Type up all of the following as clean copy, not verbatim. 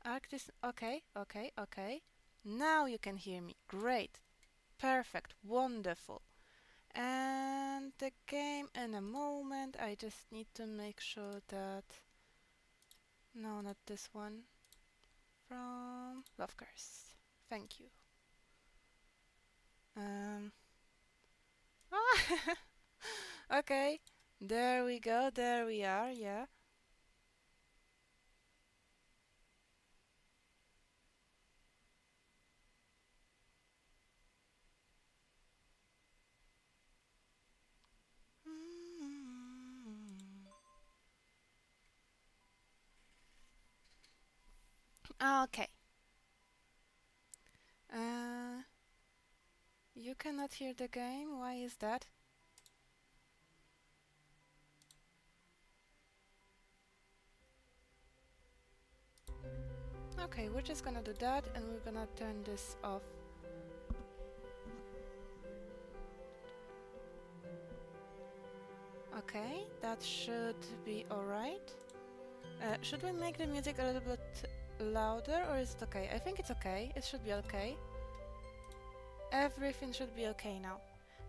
Arctis. Okay, okay, okay. Now you can hear me. Great. Perfect. Wonderful. And the game in a moment. I just need to make sure that... No, not this one. From Love Curse. Thank you. Um. Okay. There we go. There we are. Yeah. Okay. Uh, you cannot hear the game. Why is that? Okay, we're just gonna do that and we're gonna turn this off. Okay, that should be alright. Should we make the music a little bit louder or is it okay? I think it's okay. It should be okay. Everything should be okay now.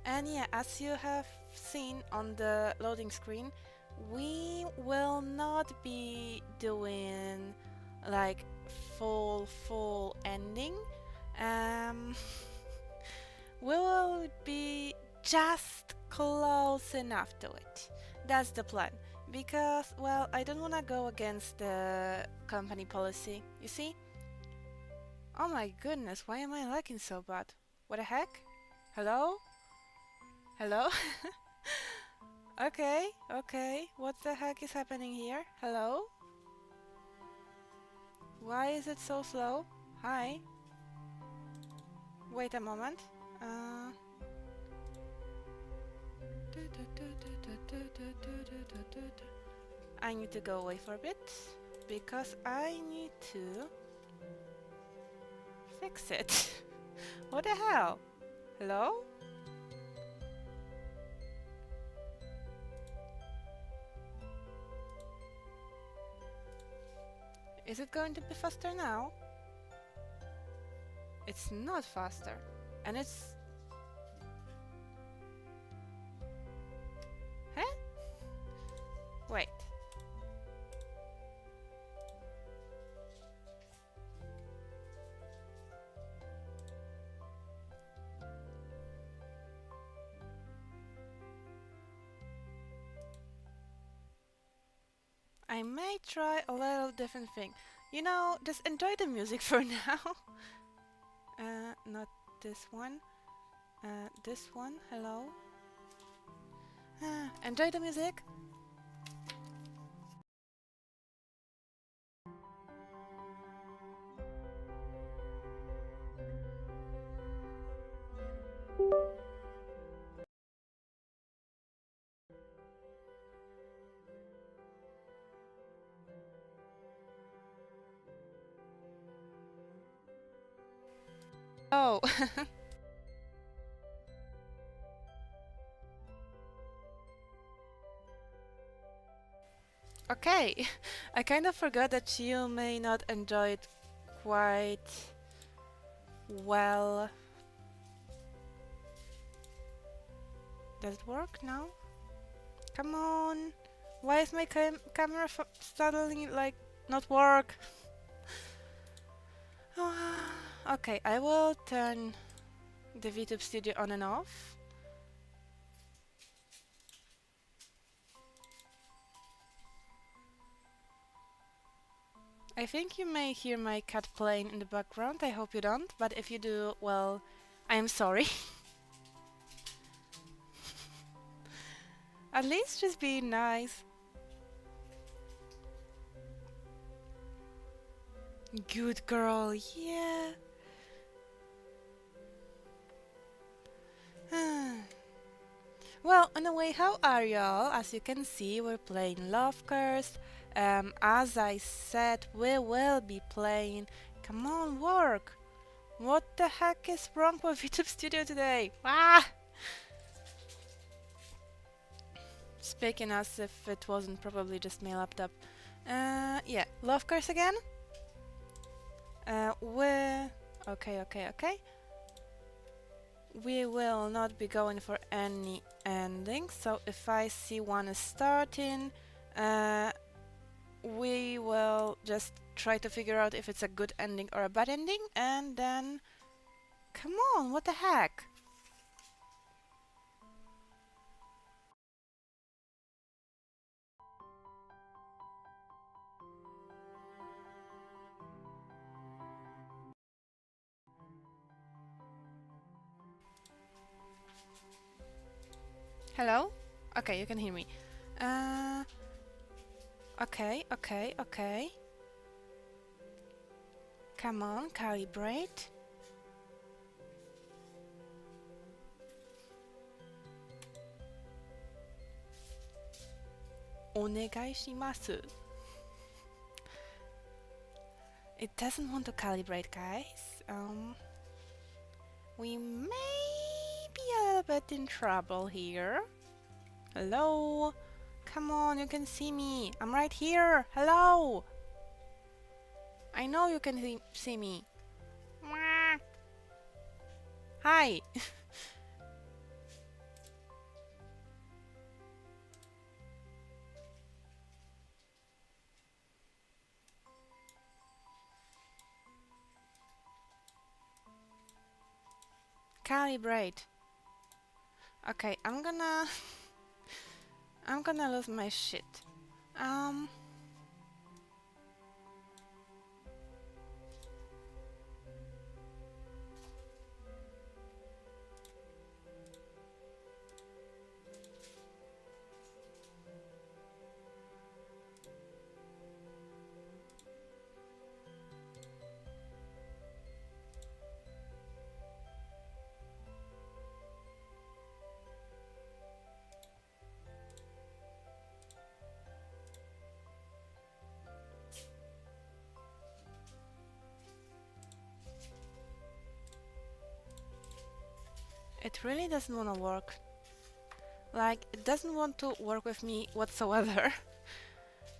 And yeah, as you have seen on the loading screen, we will not be doing like full ending. We will be just close enough to it. That's the plan. Because, well, I don't want to go against the company policy, you see? Oh my goodness, why am I lagging so bad? What the heck? Hello? Hello? Okay, okay, what the heck is happening here? Hello? Why is it so slow? Hi? Wait a moment. I need to go away for a bit because I need to fix it. What the hell? Hello? Is it going to be faster now? It's not faster. And it's... Huh? Wait. I may try a little different thing. You know, just enjoy the music for now. Not this one. This one. Hello. Enjoy the music. Oh. Okay. I kind of forgot that you may not enjoy it quite well. Does it work now? Come on. Why is my camera suddenly like not work? Okay, I will turn the Vtuber Studio on and off. I think you may hear my cat playing in the background. I hope you don't, but if you do, well, I am sorry. At least just be nice. Good girl, yeah. Well, anyway, how are y'all? As you can see, we're playing Love Curse. As I said, we will be playing... Come on, work! What the heck is wrong with Vtuber Studio today? Ah! Speaking as if it wasn't probably just my laptop. Yeah, Love Curse again? Okay. We will not be going for any ending, so if I see one starting, we will just try to figure out if it's a good ending or a bad ending, and then... Come on, what the heck? Hello? Okay, you can hear me. Uh, okay. Come on, calibrate. Onegai shimasu. It doesn't want to calibrate, guys. We may be a little bit in trouble here. Hello? Come on, you can see me. I'm right here. Hello? I know you can see me. Hi. Calibrate. Okay, I'm gonna lose my shit. It really doesn't want to work. Like, it doesn't want to work with me whatsoever.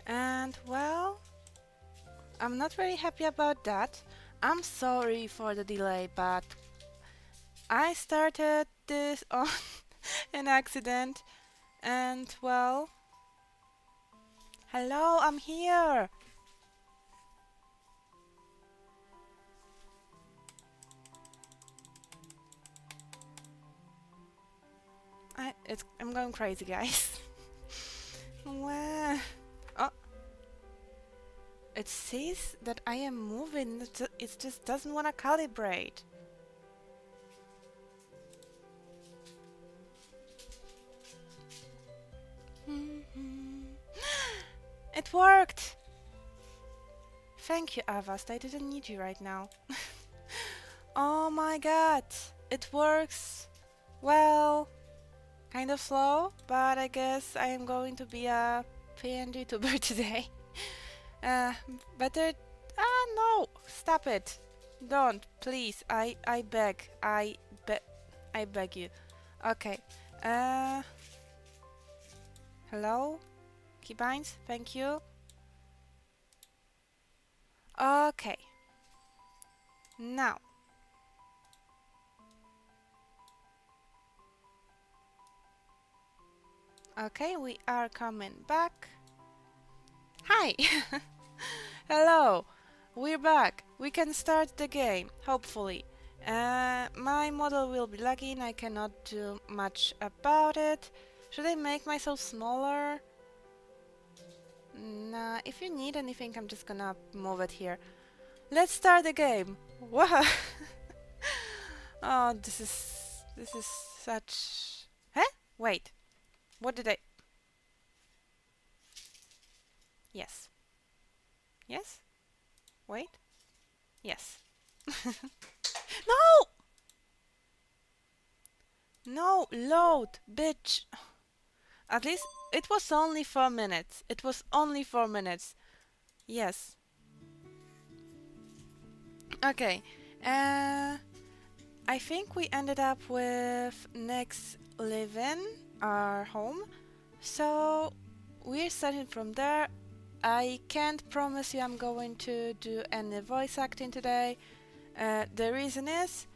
And, well, I'm not very happy about that. I'm sorry for the delay, but I started this on an accident. And, well... Hello, I'm here! I'm going crazy, guys. Well, oh, it says that I am moving. It just doesn't want to calibrate. It worked! Thank you, Avast. I didn't need you right now. Oh my god! It works! Well... kind of slow, but I guess I am going to be a PNG tuber today. Better... no! Stop it! Don't, please. I beg. I beg you. Okay. Hello? Keybinds? Thank you. Okay. Now. Okay, we are coming back. Hi! Hello! We're back. We can start the game, hopefully. My model will be lagging. I cannot do much about it. Should I make myself smaller? Nah, if you need anything, I'm just gonna move it here. Let's start the game. Wow! Oh, this is such... Huh? Wait. What did I... Yes. Yes? Wait. Yes. No! No, load, bitch. At least it was only 4 minutes. It was only 4 minutes. Yes. Okay. I think we ended up with next living our home. So we're starting from there. I can't promise you I'm going to do any voice acting today. The reason is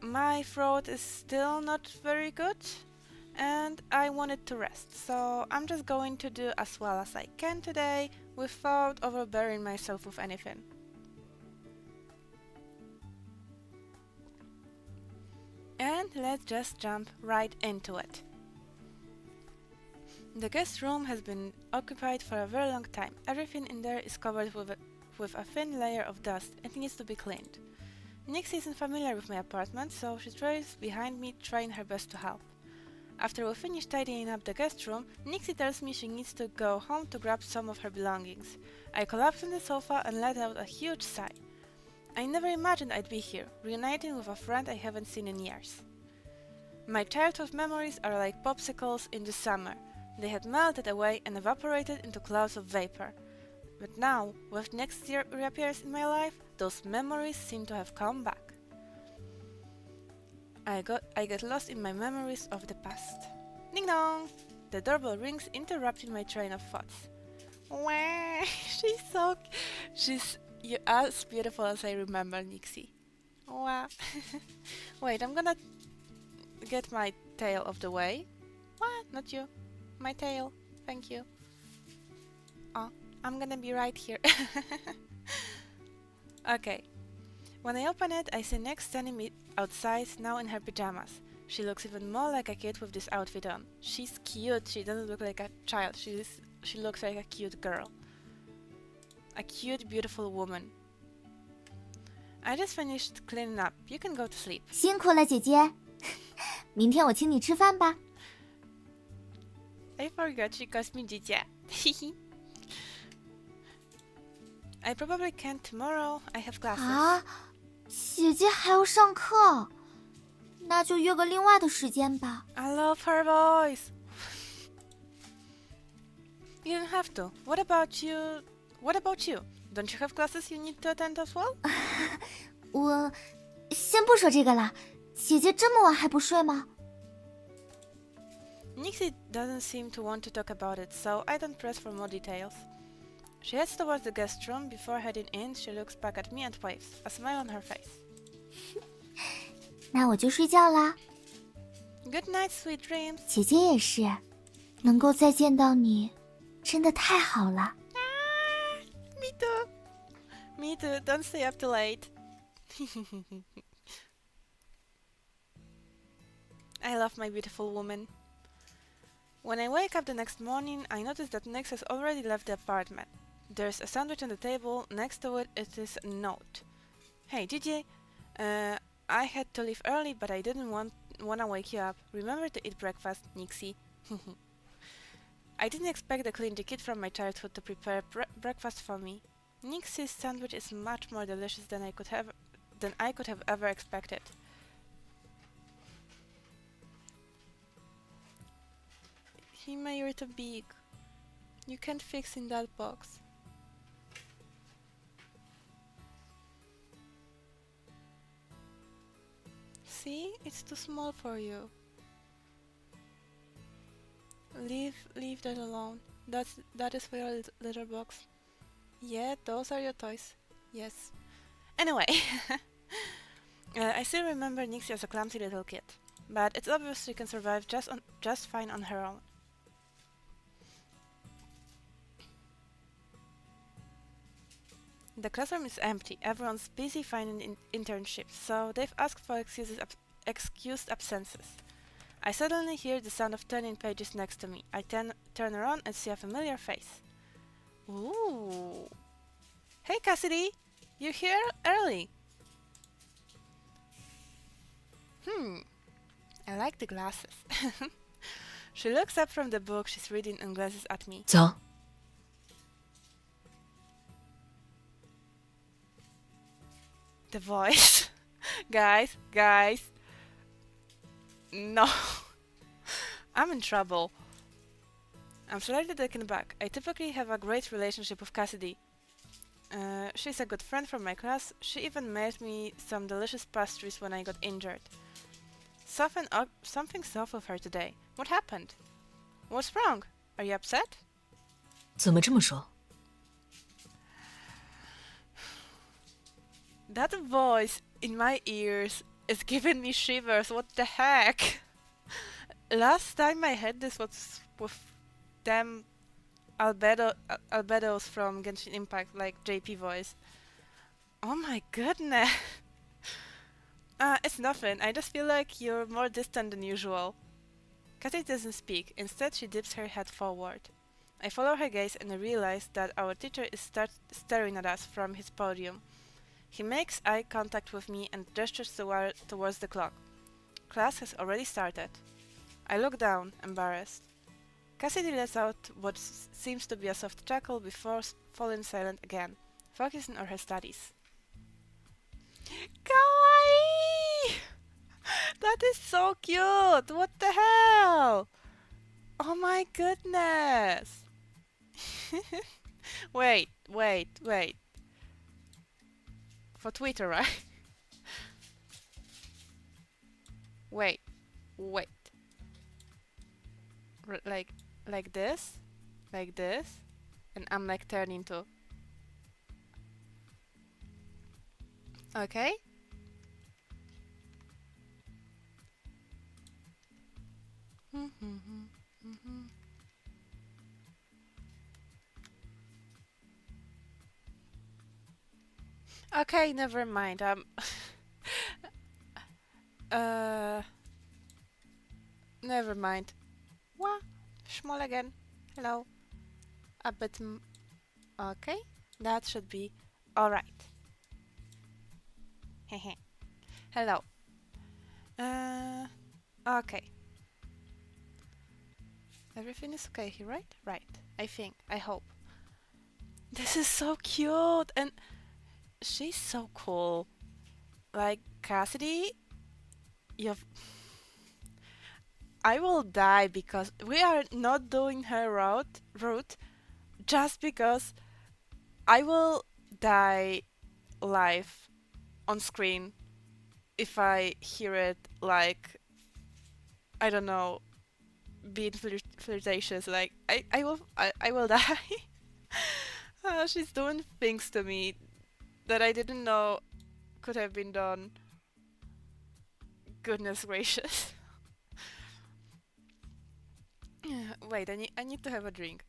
my throat is still not very good and I wanted to rest, so I'm just going to do as well as I can today without overbearing myself with anything. And let's just jump right into it. The guest room has been occupied for a very long time. Everything in there is covered with a thin layer of dust and needs to be cleaned. Nixie isn't familiar with my apartment, so she trails behind me, trying her best to help. After we finish tidying up the guest room, Nixie tells me she needs to go home to grab some of her belongings. I collapse on the sofa and let out a huge sigh. I never imagined I'd be here, reuniting with a friend I haven't seen in years. My childhood memories are like popsicles in the summer. They had melted away and evaporated into clouds of vapor. But now, when next year reappears in my life, those memories seem to have come back. I get lost in my memories of the past. Ding dong! The doorbell rings, interrupting my train of thoughts. Wah! She's as beautiful as I remember, Nixie. Wah! Wait, I'm gonna get my tail off the way. What? Not you. My tail. Thank you. Oh, I'm gonna be right here. Okay. When I open it, I see Nix standing outside, now in her pajamas. She looks even more like a kid with this outfit on. She's cute. She doesn't look like a child. She looks like a cute girl. A cute, beautiful woman. I just finished cleaning up. You can go to sleep. 辛苦了，姐姐。明天我请你吃饭吧。I forgot she calls me Jija. I probably can't tomorrow. I have classes. 啊，姐姐还要上课，那就约个另外的时间吧。I love her voice. You don't have to. What about you? Don't you have classes you need to attend as well? 我先不说这个了，姐姐这么晚还不睡吗？ Nixie doesn't seem to want to talk about it, so I don't press for more details. She heads towards the guest room. Before heading in, she looks back at me and waves, a smile on her face. 那我就睡觉啦。Good night, sweet dreams. 姐姐也是，能够再见到你，真的太好了。Me too. Me too. Don't stay up too late. I love my beautiful woman. When I wake up the next morning, I notice that Nix has already left the apartment. There's a sandwich on the table. Next to it is a note. Hey, Gigi. I had to leave early, but I didn't wanna wake you up. Remember to eat breakfast, Nixie. I didn't expect the clean kid from my childhood to prepare breakfast for me. Nixie's sandwich is much more delicious than I could have ever expected. He made it big. You can't fix in that box. See? It's too small for you. Leave that alone. That is for your litter box. Yeah, those are your toys. Yes. Anyway, I still remember Nixie as a clumsy little kid, but it's obvious she can survive just fine on her own. The classroom is empty. Everyone's busy finding internships, so they've asked for excused absences. I suddenly hear the sound of turning pages next to me. I turn around and see a familiar face. Ooh. Hey, Cassidy! You're here early. I like the glasses. She looks up from the book she's reading and glances at me. 走。 The voice. Guys. No. I'm in trouble. I'm slightly taken aback. I typically have a great relationship with Cassidy. She's a good friend from my class. She even made me some delicious pastries when I got injured. Something's off with her today. What happened? What's wrong? Are you upset? 怎么这么说？ That voice in my ears is giving me shivers. What the heck? Last time I had this was with them albedos from Genshin Impact, like JP voice. Oh my goodness. It's nothing. I just feel like you're more distant than usual. Kathy doesn't speak. Instead, she dips her head forward. I follow her gaze and I realize that our teacher is staring at us from his podium. He makes eye contact with me and gestures towards the clock. Class has already started. I look down, embarrassed. Cassidy lets out what seems to be a soft chuckle before falling silent again, focusing on her studies. Kawaii! That is so cute! What the hell? Oh my goodness! wait. For Twitter, right? wait, wait. Like, like this? Like this? And I'm like turning to. Okay? Okay, never mind. Uh, never mind. What? Small again. Hello. A bit. Okay, that should be alright. Hehe. Hello. Uh, okay. Everything is okay here, right? Right. I think. I hope. This is so cute, and she's so cool. Like Cassidy, you've. I will die because we are not doing her route just because I will die live on screen if I hear it like I don't know being flirtatious like I will die. She's doing things to me that I didn't know could have been done. Goodness gracious. Wait, I need to have a drink.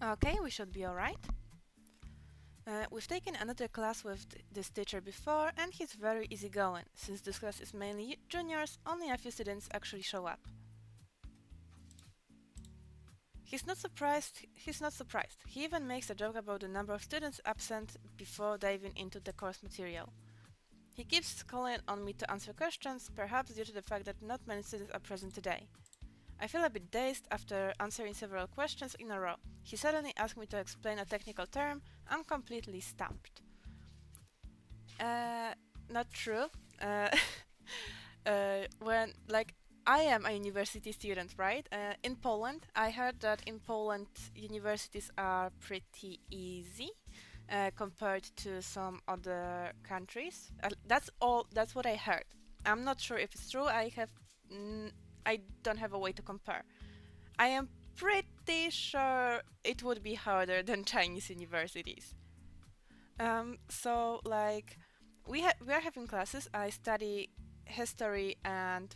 Okay, we should be alright. We've taken another class with this teacher before, and he's very easygoing. Since this class is mainly juniors, only a few students actually show up. He's not surprised. He even makes a joke about the number of students absent before diving into the course material. He keeps calling on me to answer questions, perhaps due to the fact that not many students are present today. I feel a bit dazed after answering several questions in a row. He suddenly asked me to explain a technical term. I'm completely stumped. Not true. Uh, when, like, I am a university student, right? In Poland, I heard that in Poland universities are pretty easy compared to some other countries. That's what I heard. I'm not sure if it's true. I don't have a way to compare. I am pretty sure it would be harder than Chinese universities. So like we are having classes. I study history and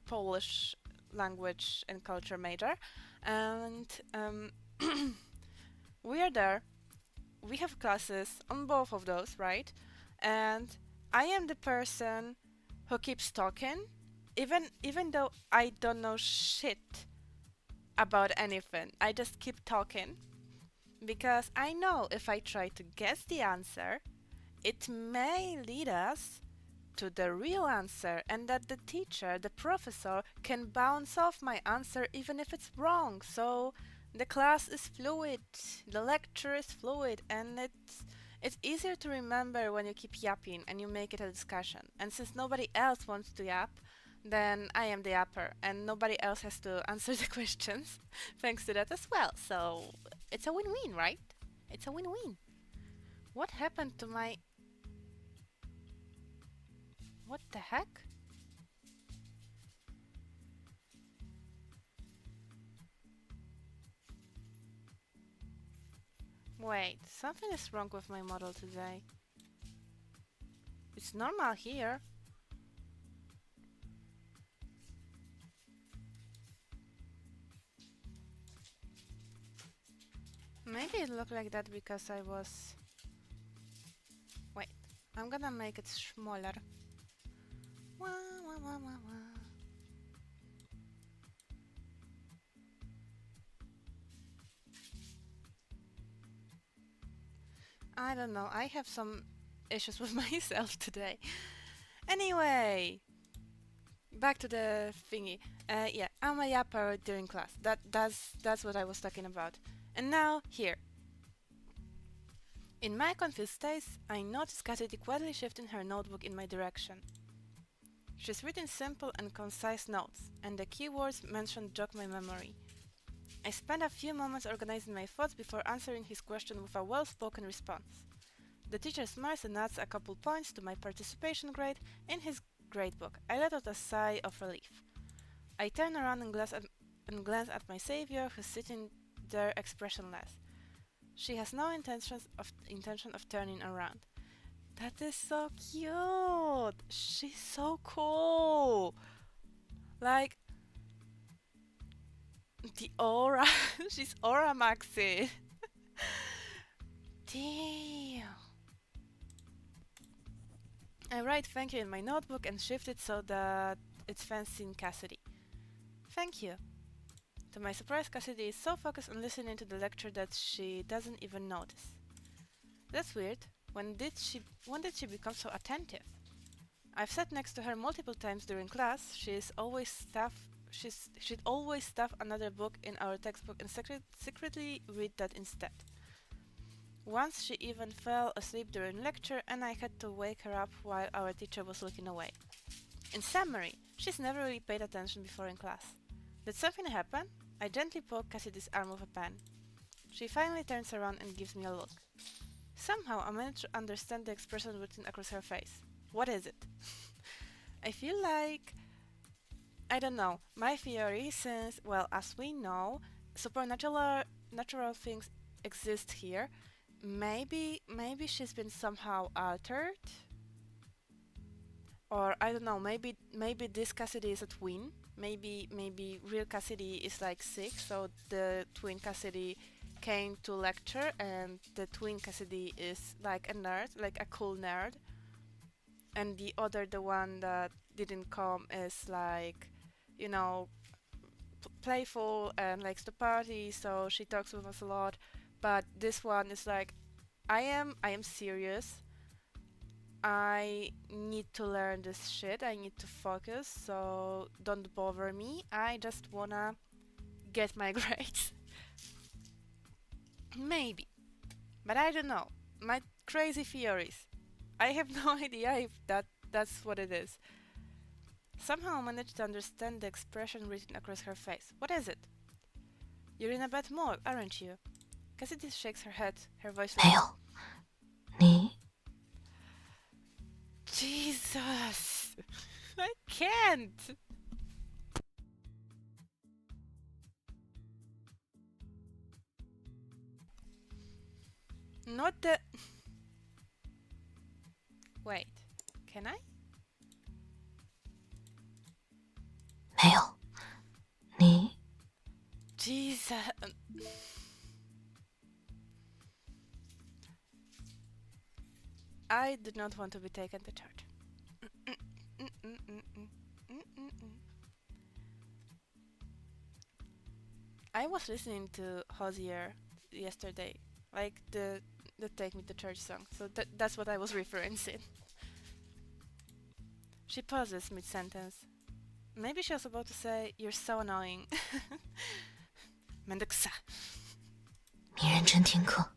Polish language and culture major, and we are there. We have classes on both of those, right? And I am the person who keeps talking, even though I don't know shit about anything. I just keep talking because I know if I try to guess the answer, it may lead us to the real answer, and that the teacher, the professor, can bounce off my answer even if it's wrong. So the class is fluid, the lecture is fluid, and It's easier to remember when you keep yapping and you make it a discussion. And since nobody else wants to yap, then I am the yapper and nobody else has to answer the questions thanks to that as well. So it's a win-win, right? It's a win-win. What happened to my... What the heck? Wait, something is wrong with my model today. It's normal here. Maybe it looked like that because I was... Wait, I'm gonna make it smaller. Wah, wah, wah, wah, wah. I don't know, I have some issues with myself today. Anyway, back to the thingy. Yeah, I'm a yapper during class. That's what I was talking about. And now, here. In my confused state, I noticed Cassidy quietly shifting her notebook in my direction. She's written simple and concise notes, and the keywords mentioned jog my memory. I spent a few moments organizing my thoughts before answering his question with a well-spoken response. The teacher smiles and adds a couple points to my participation grade in his gradebook. I let out a sigh of relief. I turn around and glance at my savior, who's sitting there expressionless. She has no intention of turning around. That is so cute! She's so cool! Like, the aura. She's aura maxi. Damn. I write thank you in my notebook and shift it so that it's facing Cassidy. Thank you. To my surprise, Cassidy is so focused on listening to the lecture that she doesn't even notice. That's weird. When did she become so attentive? I've sat next to her multiple times during class. She'd always stuff another book in our textbook and secretly read that instead. Once she even fell asleep during lecture and I had to wake her up while our teacher was looking away. In summary, she's never really paid attention before in class. Did something happen? I gently poke Cassidy's arm with a pen. She finally turns around and gives me a look. Somehow I manage to understand the expression written across her face. What is it? I feel like... I don't know. My theory, since, well, as we know, natural things exist here, maybe she's been somehow altered? Or, I don't know, maybe this Cassidy is a twin? Maybe real Cassidy is like sick, so the twin Cassidy came to lecture and the twin Cassidy is like a nerd, like a cool nerd. And the one that didn't come is like, you know, playful and likes to party, so she talks with us a lot. But this one is like, I am serious. I need to learn this shit. I need to focus, so don't bother me. I just wanna get my grades. Maybe. But I don't know. My crazy theories. I have no idea if that's what it is. Somehow I managed to understand the expression written across her face. What is it? You're in a bad mood, aren't you? Cassidy shakes her head, her voice... 没有，你 Jesus! I can't! Not the... Wait, can I? 没有，你 Jesus... I did not want to be taken to church. I was listening to Hosier yesterday, like the Take Me to Church song, so that's what I was referencing. She pauses mid-sentence. Maybe she was about to say, "You're so annoying." めんどくさ. 你认真听课。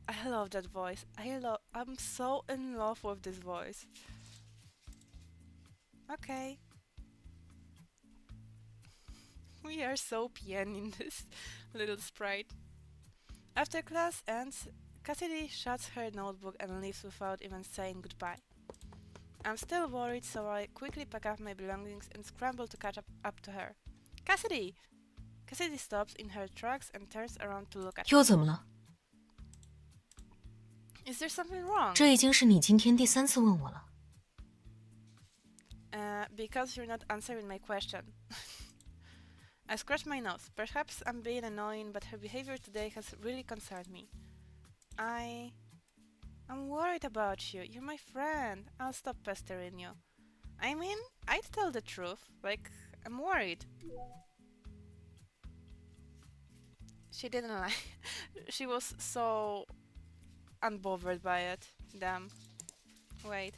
I love that voice. I'm so in love with this voice. Okay. We are so pian in this little sprite. After class ends, Cassidy shuts her notebook and leaves without even saying goodbye. I'm still worried, so I quickly pack up my belongings and scramble to catch up to her. Cassidy! Cassidy stops in her tracks and turns around to look at me. 又怎么了？ Is there something wrong? 这已经是你今天第3次问我了。Because you're not answering my question. I scratch my nose. Perhaps I'm being annoying, but her behavior today has really concerned me. I'm worried about you. You're my friend. I'll stop pestering you. I mean, I'd tell the truth. Like, I'm worried. She didn't lie. She was so unbothered by it. Damn. Wait.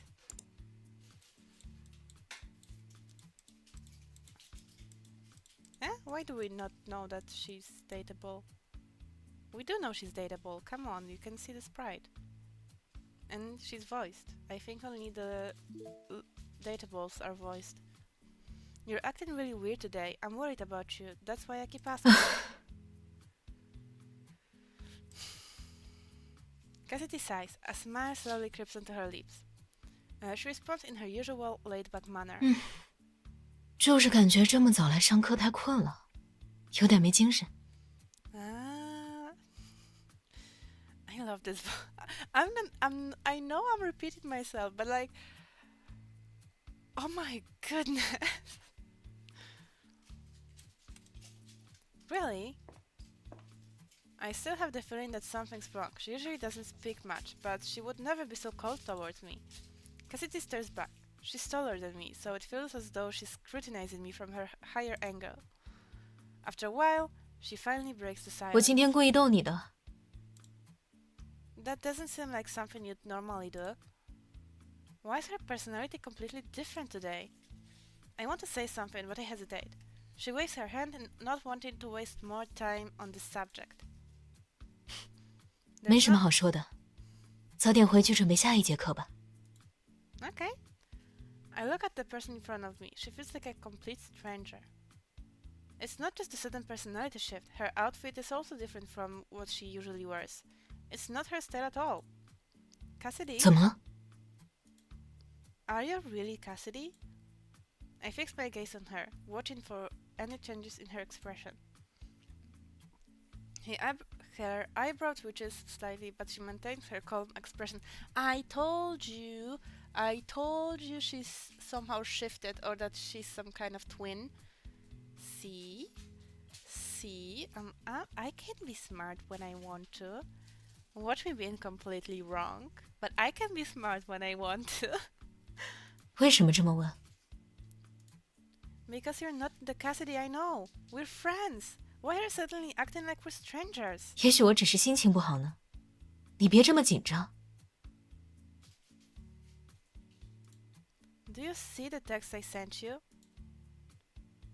Eh? Why do we not know that she's dateable? We do know she's dateable. Come on, you can see the sprite. And she's voiced. I think only the dateables are voiced. You're acting really weird today. I'm worried about you. That's why I keep asking. Cassidy sighs. A smile slowly creeps onto her lips. She responds in her usual laid-back manner. 就是感觉这么早来上课太困了，有点没精神。I love this. I know I'm repeating myself, but like, oh my goodness. Really? I still have the feeling that something's wrong. She usually doesn't speak much, but she would never be so cold towards me. Cassidy stares back. She's taller than me, so it feels as though she's scrutinizing me from her higher angle. After a while, she finally breaks the silence. 我今天故意逗你的。 That doesn't seem like something you'd normally do. Why is her personality completely different today? I want to say something, but I hesitate. She waves her hand, not wanting to waste more time on this subject. 没什么好说的，早点回去准备下一节课吧。 Okay. I look at the person in front of me. She feels like a complete stranger. It's not just a sudden personality shift. Her outfit is also different from what she usually wears. It's not her style at all. Cassidy? 怎么了？ Are you really Cassidy? I fix my gaze on her, watching for any changes in her expression. Her eyebrow twitches slightly, but she maintains her calm expression. I told you she's somehow shifted, or that she's some kind of twin. See? I can be smart when I want to. Watch me being completely wrong, but I can be smart when I want to. 为什么这么问？ Because you're not the Cassidy I know. We're friends. Why are you suddenly acting like we're strangers? 也许我只是心情不好呢。你别这么紧张。 Do you see the text I sent you?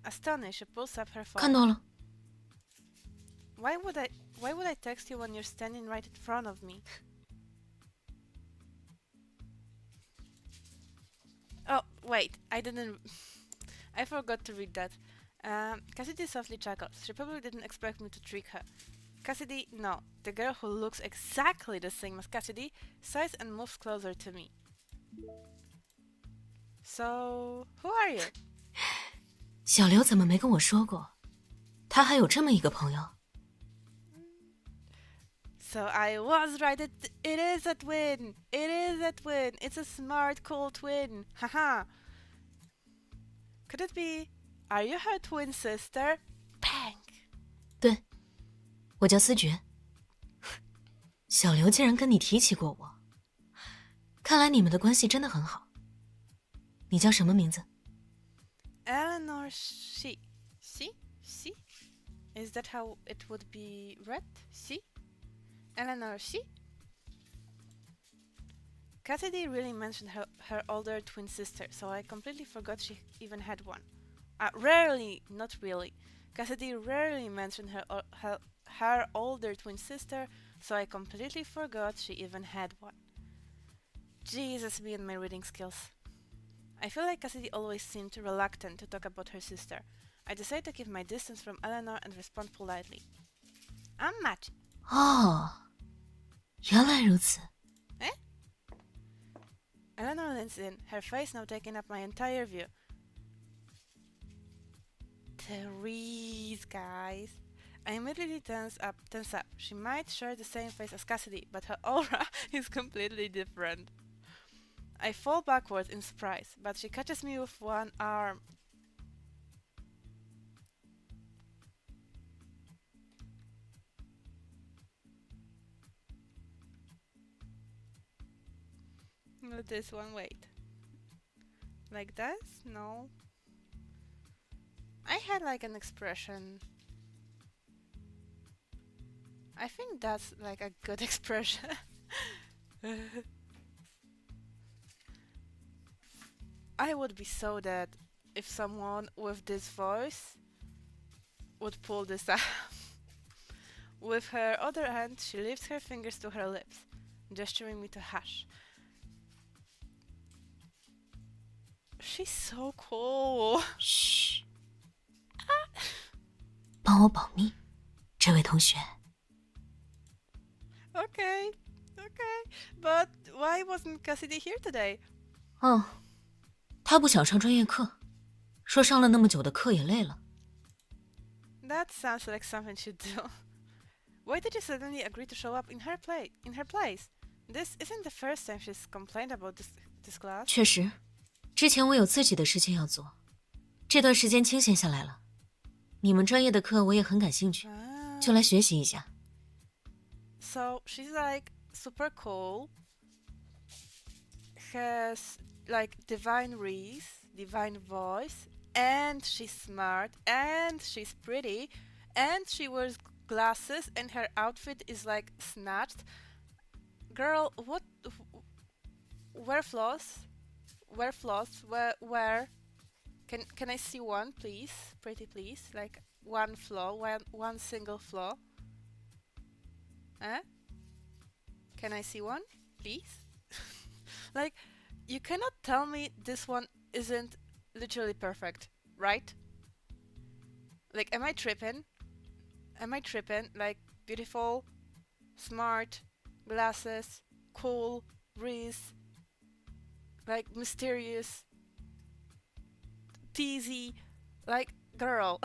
Astonished, she pulls up her phone. 看到了。 Why would I text you when you're standing right in front of me? Oh, wait, I forgot to read that. Cassidy softly chuckles. She probably didn't expect me to trick her. Cassidy, no. The girl who looks exactly the same as Cassidy sighs and moves closer to me. So, who are you? 小刘怎么没跟我说过？他还有这么一个朋友。 So I was right. It is a twin. It is a twin. It's a smart, cool twin. Haha. Could it be? Are you her twin sister? Bang. 对，我叫思觉。小刘竟然跟你提起过我，看来你们的关系真的很好。你叫什么名字？ Eleanor she. She? Is that how it would be read? She? Eleanor she? Cassidy really mentioned her older twin sister, so I completely forgot she even had one. Rarely, not really. Cassidy rarely mentioned her older twin sister, so I completely forgot she even had one. Jesus, me and my reading skills. I feel like Cassidy always seemed reluctant to talk about her sister. I decided to keep my distance from Eleanor and respond politely. I'm Machi. 哦，原来如此。 Eh? Eleanor leans in, her face now taking up my entire view. Therese, guys. I immediately tense up. She might share the same face as Cassidy, but her aura is completely different. I fall backwards in surprise, but she catches me with one arm. This one, wait. Like this? No. I had like an expression. I think that's like a good expression. I would be so dead if someone with this voice would pull this out. With her other hand, she lifts her fingers to her lips, gesturing me to hush. She's so cool. 嘘，帮我保密，这位同学。 Okay. But why wasn't Cassidy here today? 哦，他不想上专业课，说上了那么久的课也累了。 That sounds like something she'd do. Why did you suddenly agree to show up in her place? This isn't the first time she's complained about this class. 确实，之前我有自己的事情要做，这段时间清闲下来了。你们专业的课我也很感兴趣，就来学习一下。 So she's like super cool, has like divine voice, and she's smart, and she's pretty, and she wears glasses, and her outfit is like snatched. Girl, what? Where floss? Where floss? Where? Can I see one, please? Pretty please, like one flaw, one single flaw. Eh? Can I see one, please? Like, you cannot tell me this one isn't literally perfect, right? Like, am I tripping? Like, beautiful, smart, glasses, cool, breeze, like, mysterious, teasy, like, girl.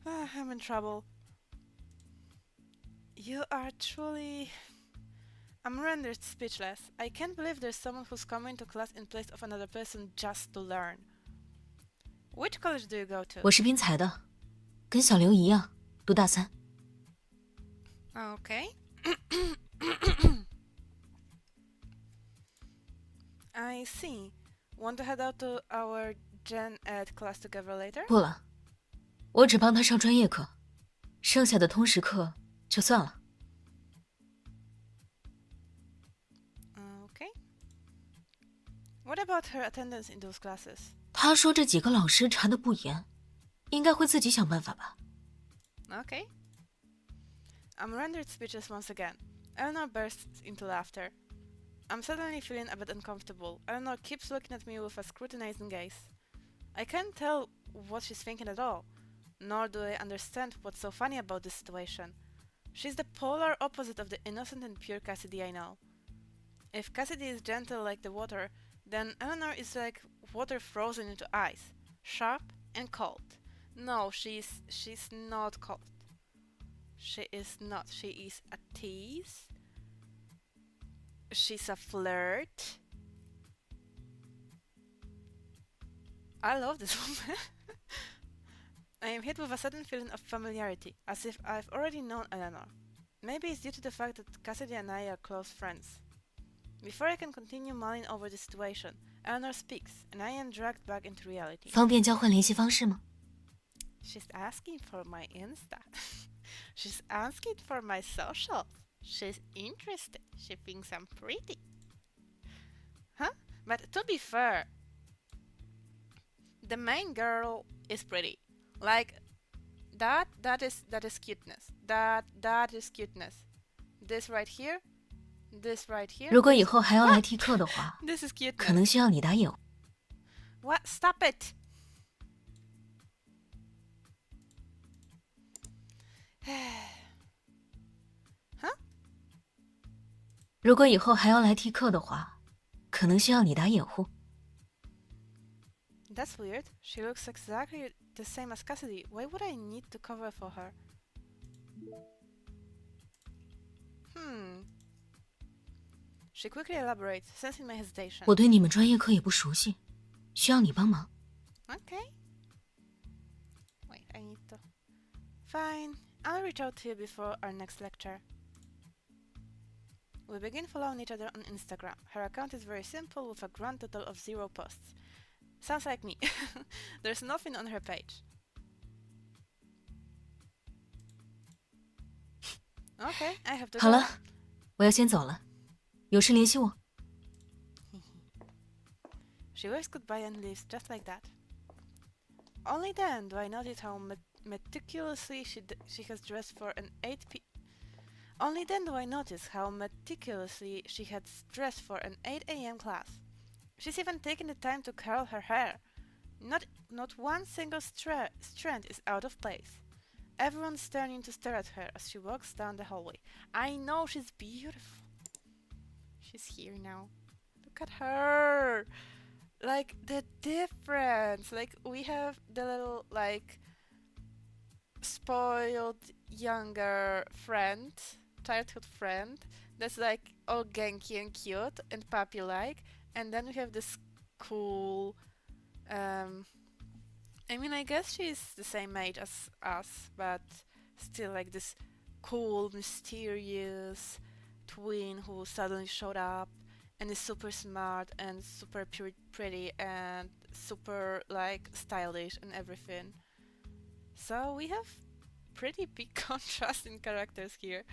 I'm in trouble. You are truly... I'm rendered speechless. I can't believe there's someone who's coming to class in place of another person just to learn. Which college do you go to? 我是滨财的，跟小刘一样，读大3。 Okay. I see. Want to head out to our Gen Ed class together later? 不了，我只帮他上专业课，剩下的通识课就算了。 Okay. What about her attendance in those classes? 他说这几个老师查得不严，应该会自己想办法吧。 Okay. I'm rendered speechless once again. Eleanor bursts into laughter. I'm suddenly feeling a bit uncomfortable. Eleanor keeps looking at me with a scrutinizing gaze. I can't tell what she's thinking at all, nor do I understand what's so funny about this situation. She's the polar opposite of the innocent and pure Cassidy I know. If Cassidy is gentle like the water, then Eleanor is like water frozen into ice, sharp and cold. No, she's not cold. She is not. She is a tease. She's a flirt. I love this woman. I am hit with a sudden feeling of familiarity, as if I've already known Eleanor. Maybe it's due to the fact that Cassidy and I are close friends. Before I can continue mulling over the situation, Eleanor speaks, and I am dragged back into reality. 方便交换联系方式吗？ She's asking for my Insta. She's asking for my socials. She's interested. She thinks I'm pretty. Huh? But to be fair, the main girl is pretty. Like, That is cuteness. That is cuteness. This right here. This right here. 如果以后还要来替课的话， This is 可能 cuteness. 需要你打掩护。 What? Stop it. 如果以后还要来替课的话，可能需要你打掩护。 That's weird. She looks exactly the same as Cassidy. Why would I need to cover for her? She quickly elaborates, sensing my hesitation. 我对你们专业课也不熟悉，需要你帮忙。 Okay. Wait, I need to... Fine. I'll reach out to you before our next lecture. We begin following each other on Instagram. Her account is very simple with a grand total of 0 posts. Sounds like me. There's nothing on her page. Okay, I have to 好 go. 了，我要先走了，有事联系我。 She waves goodbye and leaves just like that. Only then do I notice how meticulously she has dressed for an 8 p. Only then do I notice how meticulously she has dressed for an 8 a.m. class. She's even taken the time to curl her hair. Not one single strand is out of place. Everyone's turning to stare at her as she walks down the hallway. I know she's beautiful. She's here now. Look at her. Like the difference. Like we have the little like spoiled younger friend, childhood friend that's like all ganky and cute and puppy like, and then we have this cool I mean, I guess she's the same age as us, but still like this cool, mysterious twin who suddenly showed up and is super smart and super pretty and super like stylish and everything. So we have pretty big contrast in characters here.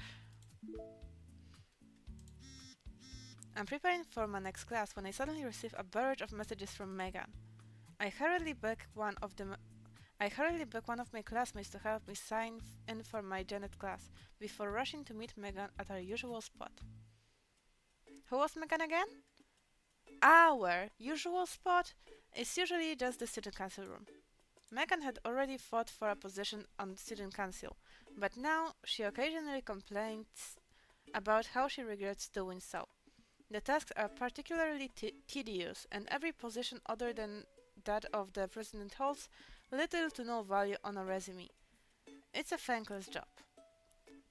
I'm preparing for my next class when I suddenly receive a barrage of messages from Megan. I hurriedly beg one of my classmates to help me sign in for my Janet class before rushing to meet Megan at our usual spot. Who was Megan again? Our usual spot is usually just the student council room. Megan had already fought for a position on the student council, but now she occasionally complains about how she regrets doing so. The tasks are particularly tedious, and every position other than that of the president holds little to no value on a resume. It's a thankless job.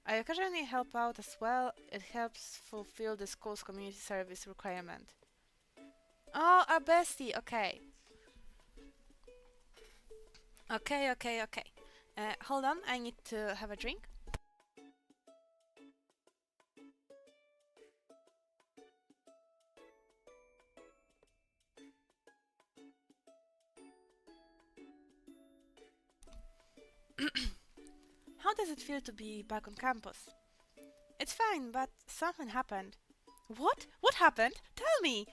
I occasionally help out as well. It helps fulfill the school's community service requirement. Oh, a bestie, okay. Okay. Hold on, I need to have a drink. How does it feel to be back on campus? It's fine, but something happened. What? What happened? Tell me!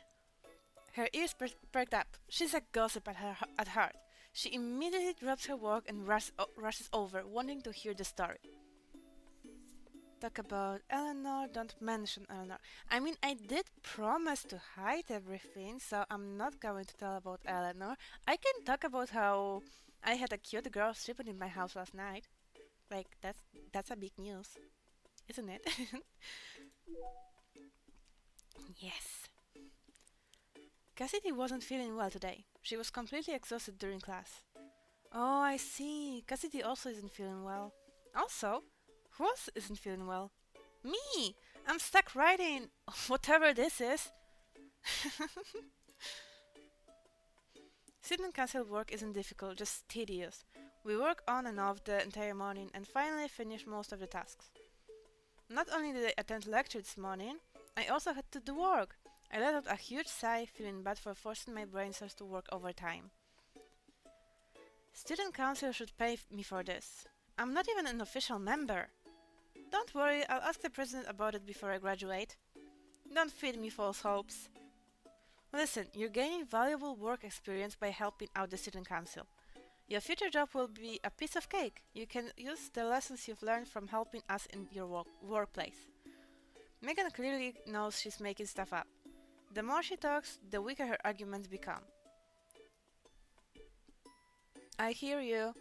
Her ears perked up. She's a gossip at heart. She immediately drops her work and rushes over, wanting to hear the story. Talk about Eleanor, don't mention Eleanor. I mean, I did promise to hide everything, so I'm not going to tell about Eleanor. I can talk about how I had a cute girl sleeping in my house last night. Like, that's a big news, isn't it? Yes. Cassidy wasn't feeling well today. She was completely exhausted during class. Oh, I see. Cassidy also isn't feeling well. Also, who else isn't feeling well? Me! I'm stuck writing whatever this is. Student council work isn't difficult, just tedious. We work on and off the entire morning and finally finish most of the tasks. Not only did I attend lecture this morning, I also had to do work. I let out a huge sigh, feeling bad for forcing my brain cells to work overtime. Student council should pay me for this. I'm not even an official member. Don't worry, I'll ask the president about it before I graduate. Don't feed me false hopes. Listen, you're gaining valuable work experience by helping out the student council. Your future job will be a piece of cake. You can use the lessons you've learned from helping us in your workplace. Megan clearly knows she's making stuff up. The more she talks, the weaker her arguments become. I hear you.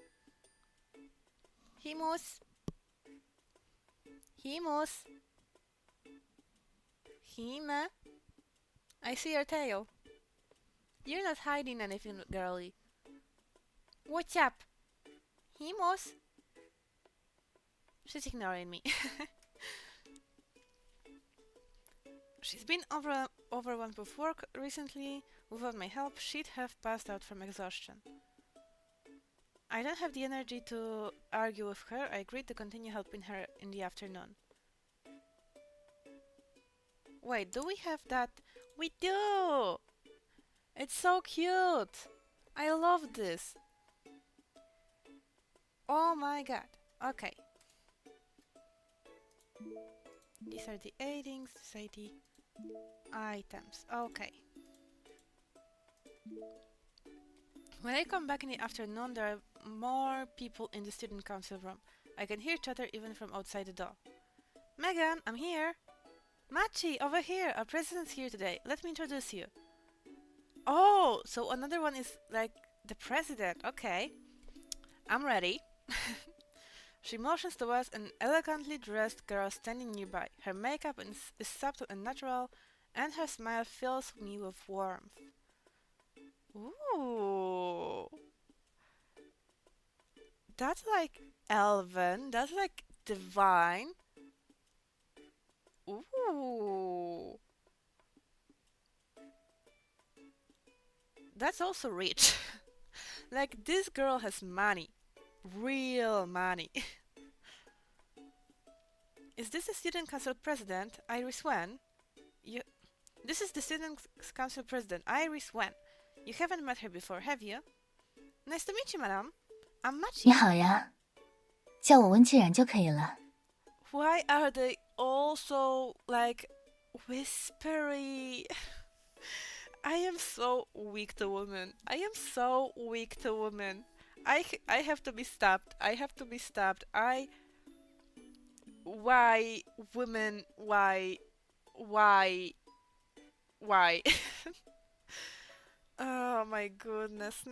Himus. Himus. Hime. I see your tail. You're not hiding anything, girlie. What's up? Himus. She's ignoring me. She's been overwhelmed with work recently. Without my help, she'd have passed out from exhaustion. I don't have the energy to argue with her. I agreed to continue helping her in the afternoon. Wait, do we have that? We do! It's so cute! I love this! Oh my god. Okay. These are the aidings, these are the items. Okay. When I come back in the afternoon, there are more people in the student council room. I can hear chatter even from outside the door. Megan, I'm here! Machi, over here! Our president's here today. Let me introduce you. Oh, so another one is like the president. Okay. I'm ready. She motions towards an elegantly dressed girl standing nearby. Her makeup is subtle and natural, and her smile fills me with warmth. Ooh. That's like elven. That's like divine. Ooh. That's also rich. Like, this girl has money. Real money. Is this the student council president, Iris Wen? This is the student council president, Iris Wen. You haven't met her before, have you? Nice to meet you, madam. I'm Machi. 你好呀，叫我温既然就可以了。 Why are they all so, like, whispery? I am so weak to women. I am so weak to women. I have to be stabbed. I have to be stabbed. Why women? Why? Oh my goodness.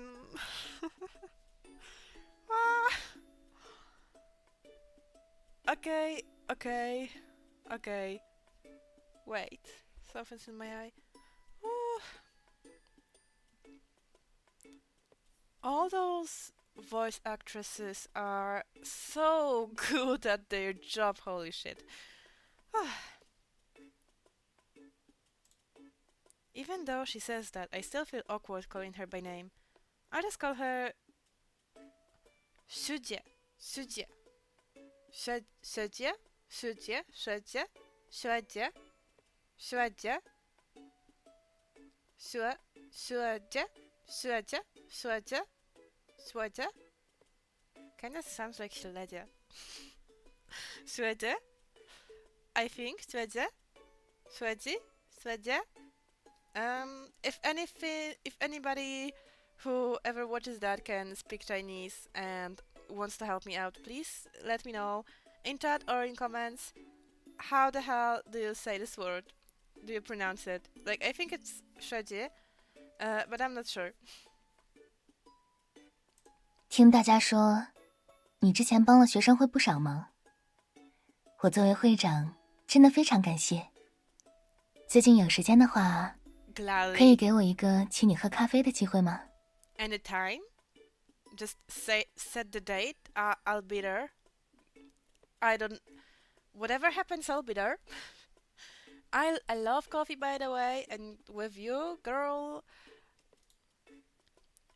Ah. Okay. Wait, something's in my eye. Ooh. All those voice actresses are so good at their job, holy shit. Even though she says that, I still feel awkward calling her by name. I just call her Shuje. Shuje. Shuje. Shuje. Shuje. Shuje. Shuje. Shuje. Shuje. Shuje. Shuje. Shuje. Kinda sounds like Shuje. Shuje. I think Shuje. Shuje. Shuje. If anybody who ever watches that can speak Chinese and wants to help me out, please let me know in chat or in comments. How the hell do you say this word? Do you pronounce it? Like, I think it's Shuje, but I'm not sure. 听大家说，你之前帮了学生会不少忙，我作为会长，真的非常感谢。最近有时间的话， Gladly. 可以给我一个请你喝咖啡的机会吗？ Anytime. Just set the date. I'll be there. Whatever happens, I'll be there. I love coffee, by the way, and with you, girl,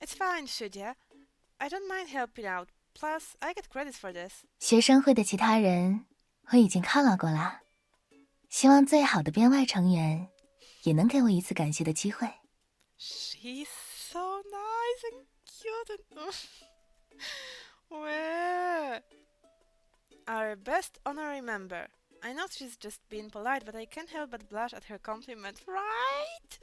it's fine, Shudya. I don't mind helping out. Plus, I get credit for this. 学生会的其他人我已经犒劳过了，希望最好的编外成员也能给我一次感谢的机会。 She's so nice and cute and... Where? Our best honorary member. I know she's just being polite, but I can't help but blush at her compliment, right?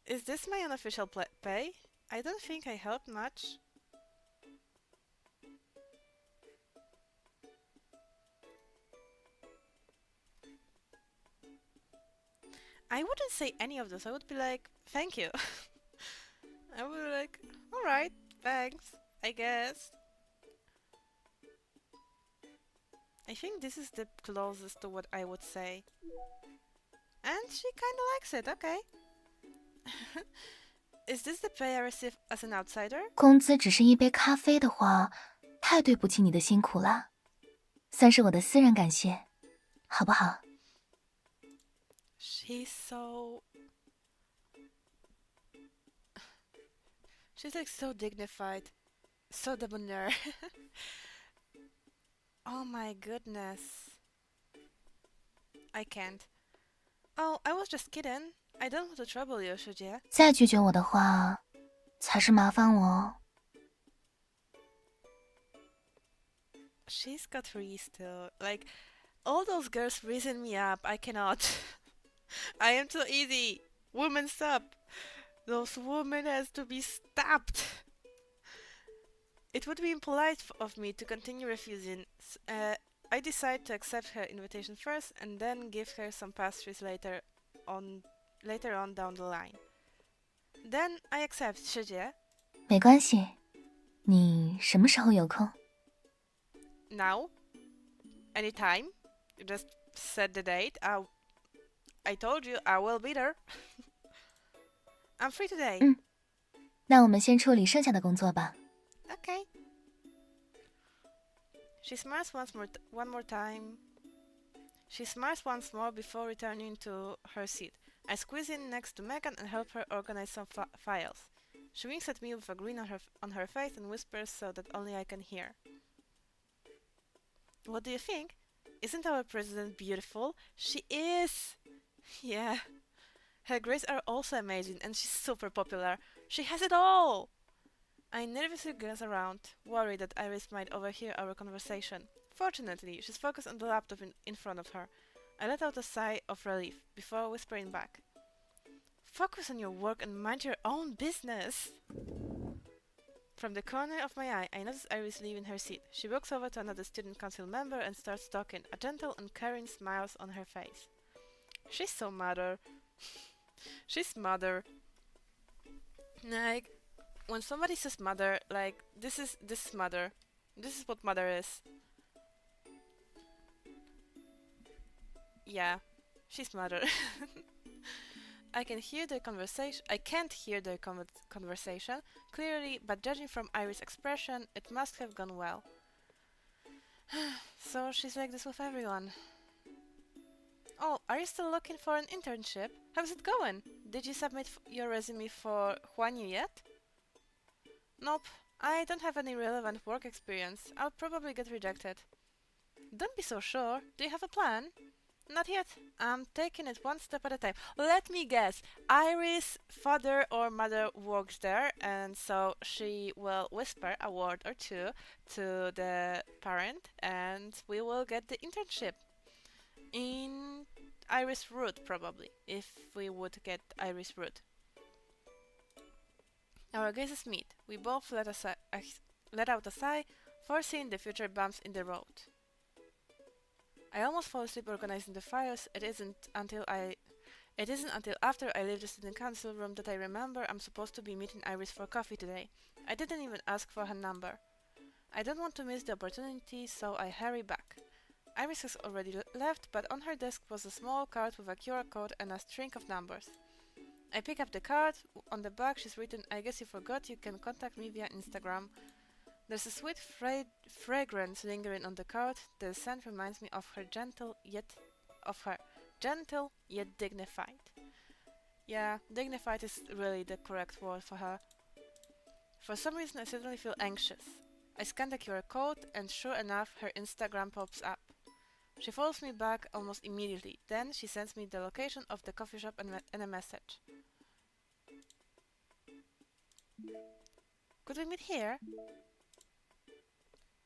Is this my unofficial pay? I don't think I helped much. I wouldn't say any of those. I would be like, thank you. I would be like, alright, thanks, I guess. I think this is the closest to what I would say. And she kinda likes it, okay. Is this the pay I receive as an outsider? 工资只是一杯咖啡的话，太对不起你的辛苦了，算是我的私人感谢，好不好？ She's so... She's like so dignified. So debonair. Oh my goodness. I can't. Oh, I was just kidding. I don't want to trouble you, 师姐。再拒绝我的话，才是麻烦我哦。She's got Reese too. Like, all those girls reason me up. I cannot. I am too easy. Women stop. Those women has to be stopped. It would be impolite of me to continue refusing. I decide to accept her invitation first and then give her some pastries later on down the line. Then I accept, 师姐。没关系，你什么时候有空？ Now? Anytime? You just set the date. I told you I will be there. I'm free today. 那我们先处理剩下的工作吧。 Okay. She smiles one more time. She smiles once more before returning to her seat. I squeeze in next to Megan and help her organize some files. She winks at me with a grin on her face and whispers so that only I can hear. What do you think? Isn't our president beautiful? She is! Yeah. Her grades are also amazing and she's super popular. She has it all! I nervously glance around, worried that Iris might overhear our conversation. Fortunately, she's focused on the laptop in front of her. I let out a sigh of relief before whispering back. Focus on your work and mind your own business! From the corner of my eye, I notice Iris leaving her seat. She walks over to another student council member and starts talking, a gentle and caring smile on her face. She's so mother. She's mother. Like, when somebody says mother, like, this is mother. This is what mother is. Yeah, she's mother. I can't hear their conversation clearly, but judging from Iris' expression, it must have gone well. So she's like this with everyone. Oh, are you still looking for an internship? How's it going? Did you submit your resume for Huanyu yet? Nope, I don't have any relevant work experience. I'll probably get rejected. Don't be so sure. Do you have a plan? Not yet. I'm taking it one step at a time. Let me guess. Iris' father or mother works there, and so she will whisper a word or two to the parent, and we will get the internship. In Iris' route, probably, if we would get Iris' route. Our gazes meet. We both let out a sigh, foreseeing the future bumps in the road. I almost fall asleep organizing the files. It isn't until after I leave the student council room that I remember I'm supposed to be meeting Iris for coffee today. I didn't even ask for her number. I don't want to miss the opportunity, so I hurry back. Iris has already left, but on her desk was a small card with a QR code and a string of numbers. I pick up the card. On the back she's written, "I guess you forgot you can contact me via Instagram." There's a sweet fragrance lingering on the card. The scent reminds me of her gentle yet dignified. Yeah, dignified is really the correct word for her. For some reason I suddenly feel anxious. I scan the QR code and sure enough her Instagram pops up. She follows me back almost immediately. Then she sends me the location of the coffee shop and a message. Could we meet here?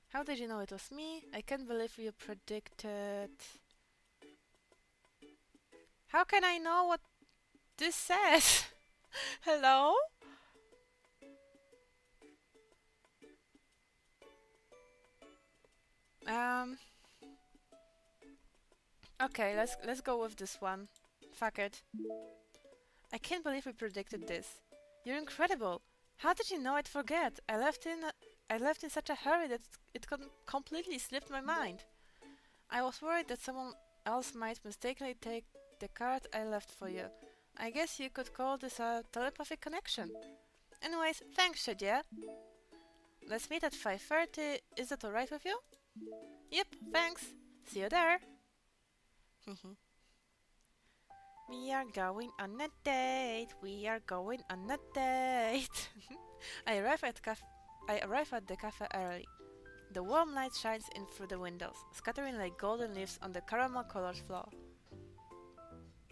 How did you know it was me? I can't believe you predicted... How can I know what this says? Hello? Um. Okay, let's go with this one. Fuck it. I can't believe we predicted this. You're incredible. How did you know I'd forget? I left in such a hurry that completely slipped my mind. I was worried that someone else might mistakenly take the card I left for you. I guess you could call this a telepathic connection. Anyways, thanks, Shadia. Let's meet at 5:30. Is that alright with you? Yep, thanks. See you there. We are going on a date. We are going on a date. I arrive at the cafe early. The warm light shines in through the windows, scattering like golden leaves on the caramel-colored floor.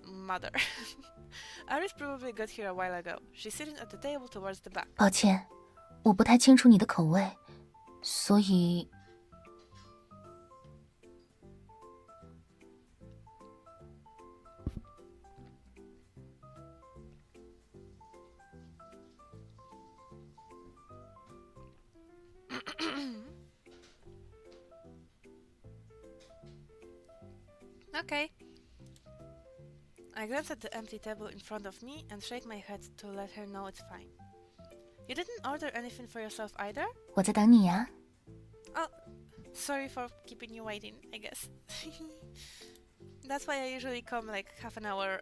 Mother. Iris probably got here a while ago. She's sitting at the table towards the back. 抱歉，我不太清楚你的口味，所以Okay. I glance at the empty table in front of me and shake my head to let her know it's fine. You didn't order anything for yourself either? 我在等你呀。Oh, sorry for keeping you waiting, I guess. That's why I usually come like half an hour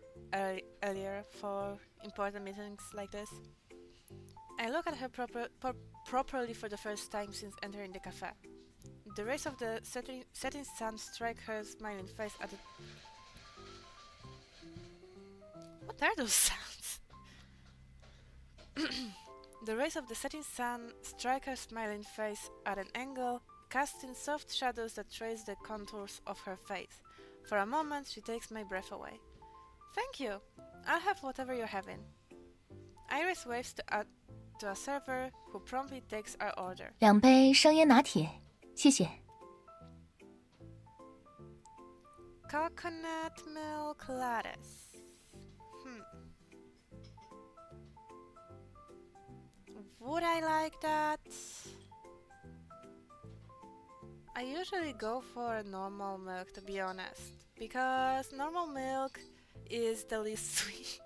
earlier for important meetings like this. I look at her properly for the first time since entering the cafe. The rays of the setting sun strike her smiling face at the... What are those sounds? The rays of the setting sun strike her smiling face at an angle, casting soft shadows that trace the contours of her face. For a moment, she takes my breath away. Thank you. I'll have whatever you're having. Iris waves to a server who promptly takes our order. 2杯生椰拿铁，谢谢。 Coconut milk lattice. Would I like that? I usually go for a normal milk, to be honest, because normal milk is the least sweet.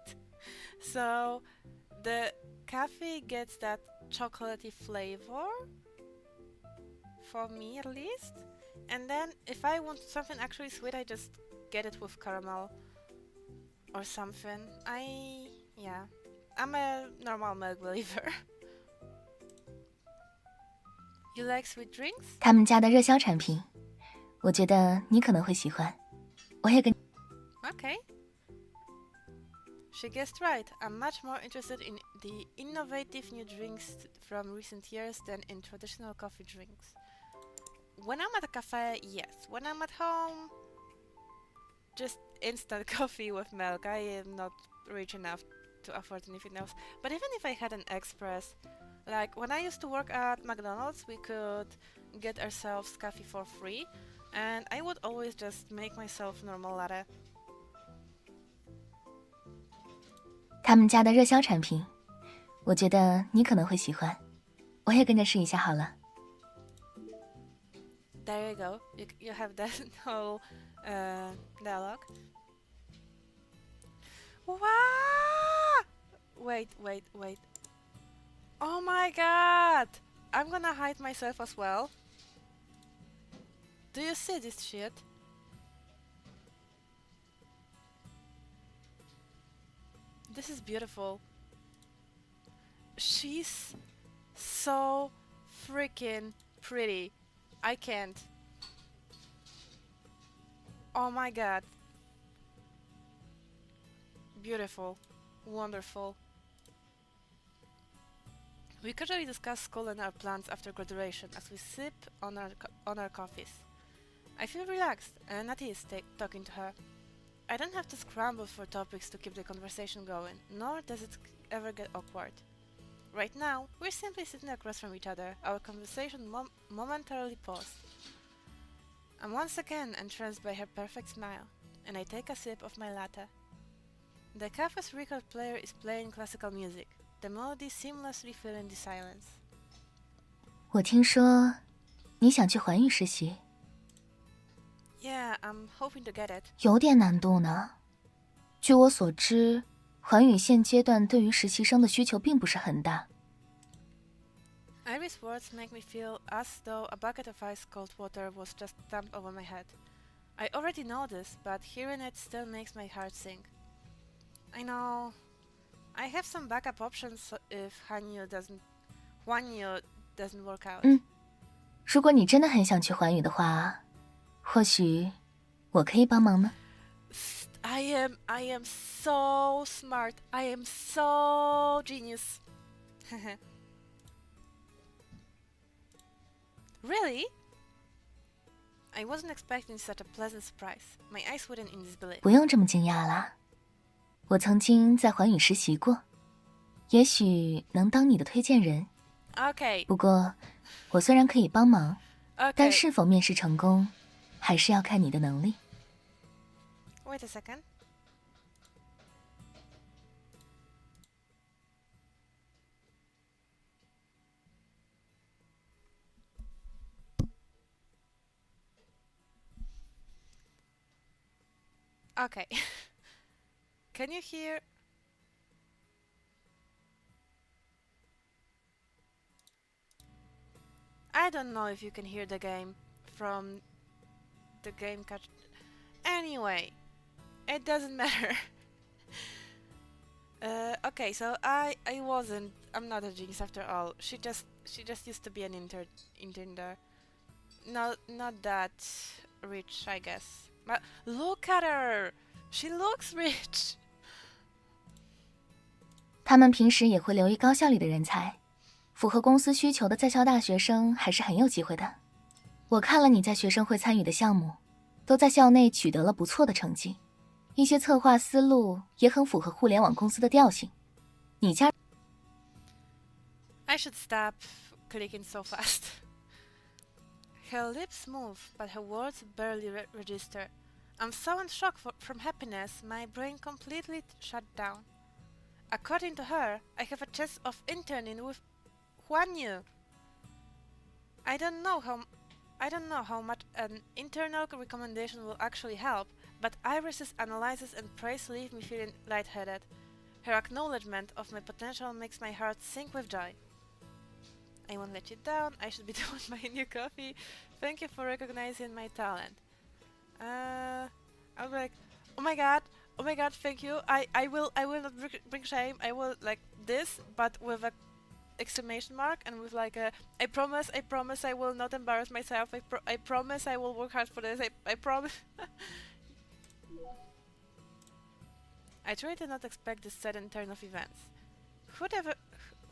So the coffee gets that chocolatey flavor, for me at least. And then if I want something actually sweet, I just get it with caramel or something. I'm a normal milk believer. You like sweet drinks? 他们家的热销产品，我觉得你可能会喜欢。我也跟 Okay. She guessed right. I'm much more interested in the innovative new drinks from recent years than in traditional coffee drinks. When I'm at a cafe, yes. When I'm at home, just instant coffee with milk. I am not rich enough to afford anything else. But even if I had an express, like when I used to work at McDonald's, we could get ourselves coffee for free, and I would always just make myself normal latte. 他们家的热销产品，我觉得你可能会喜欢。我也跟着试一下好了。 There you go. You have that whole dialogue. Wow! Wait. Oh my god! I'm gonna hide myself as well. Do you see this shit? This is beautiful. She's so freaking pretty. I can't. Oh my god. Beautiful. Wonderful. We casually discuss school and our plans after graduation as we sip on our coffees. I feel relaxed and at ease talking to her. I don't have to scramble for topics to keep the conversation going, nor does it ever get awkward. Right now, we're simply sitting across from each other, our conversation momentarily paused. I'm once again entranced by her perfect smile, and I take a sip of my latte. The cafe's record player is playing classical music, the melody seamlessly filling the silence. 我听说你想去环宇实习， Yeah, I'm hoping to get it. 有点难度呢。据我所知，环宇现阶段对于实习生的需求并不是很大。Iris' words make me feel as though a bucket of ice cold water was just dumped over my head. I already know this, but hearing it still makes my heart sink. I know. I have some backup options if Huanyu doesn't work out. 如果你真的很想去环宇的话，或许我可以帮忙呢。I am so smart. I am so genius. Really? I wasn't expecting such a pleasant surprise. My eyes wouldn't in disbelief. 不用这么惊讶啦，我曾经在环宇实习过，也许能当你的推荐人。Okay. 不过，我虽然可以帮忙， Okay. 但是否面试成功，还是要看你的能力。Wait a second. Okay. Can you hear? I don't know if you can hear the game from the game catch. Anyway, it doesn't matter. Okay, so I'm not a genius after all. She just used to be an intern there. Not that rich, I guess. But look at her. She looks rich. 他们平时也会留意高校里的人才，符合公司需求的在校大学生还是很有机会的。我看了你在学生会参与的项目，都在校内取得了不错的成绩，一些策划思路也很符合互联网公司的调性。你加 I should stop clicking so fast. Her lips move, but her words barely register. I'm so in shock from happiness, my brain completely shut down. According to her, I have a chance of interning with Huanyu. I don't know how much an internal recommendation will actually help, but Iris's analysis and praise leave me feeling lightheaded. Her acknowledgement of my potential makes my heart sink with joy. I won't let you down. I should be done with my new coffee. Thank you for recognizing my talent. I'll be like, oh my god, thank you. I will not bring shame. I will like this, but with a exclamation mark and with like a I promise I will not embarrass myself. I promise I will work hard for this. I promise. I truly did not expect this sudden turn of events.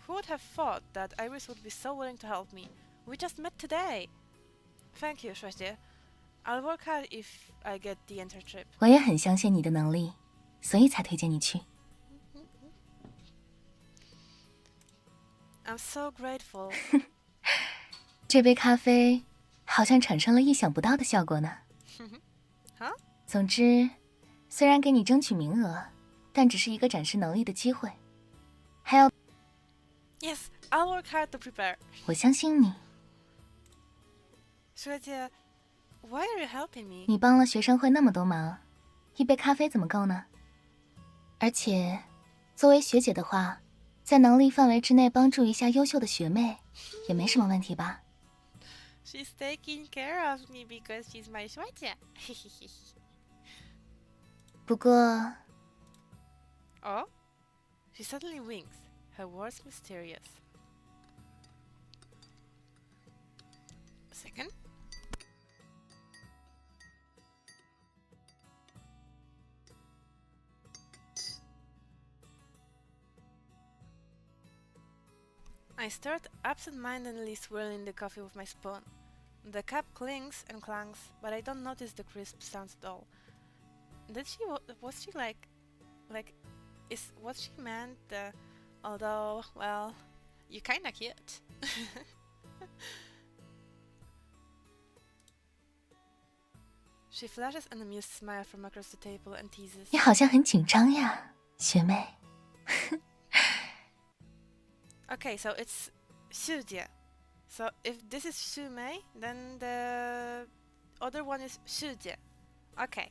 Who would have thought that Iris would be so willing to help me? We just met today. Thank you, Shuaxie. I'll work hard if I get the internship. 我也很相信你的能力，所以才推荐你去。I'm so grateful. 这杯咖啡好像产生了意想不到的效果呢。Huh? 总之，虽然给你争取名额，但只是一个展示能力的机会。还要 Yes, I'll work hard to prepare. 我相信你。 Shuaxie, why are you helping me? 你帮了学生会那么多忙，一杯咖啡怎么够呢？而且，作为学姐的话，在能力范围之内帮助一下优秀的学妹，也没什么问题吧？ She's taking care of me because she's my Shuaxie. 不过， Oh? She suddenly winks, her words mysterious. A second. I start absent-mindedly swirling the coffee with my spoon. The cup clings and clangs, but I don't notice the crisp sounds at all. Was she is what she meant? Although, well, you're kinda cute. She flashes an amused smile from across the table and teases. 你好像很紧张呀，学妹。 Okay, so it's Shujie. So if this is Shumei, then the other one is 世界. Okay.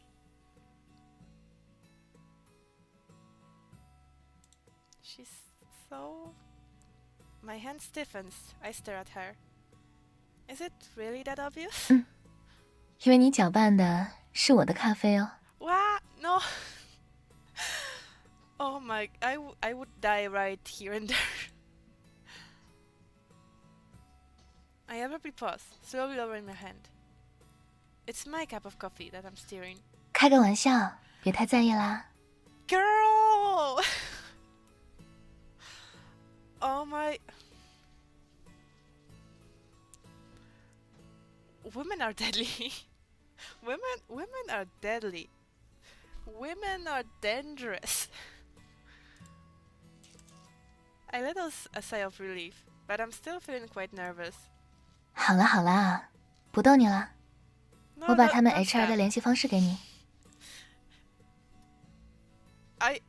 She's so... My hand stiffens. I stare at her. Is it really that obvious? 因为你搅拌的是我的咖啡哦。 What? No. Oh my... I would die right here and there. I abruptly pause, slowly lowering my hand. It's my cup of coffee that I'm stirring. 开个玩笑，别太在意啦。 Girl! Oh my... Women are deadly. Women are deadly. Women are dangerous. I let out a sigh of relief, but I'm still feeling quite nervous. 好啦好啦，不逗你了。 No, 我把他们 don't HR 的 stop. 联系方式给你。 I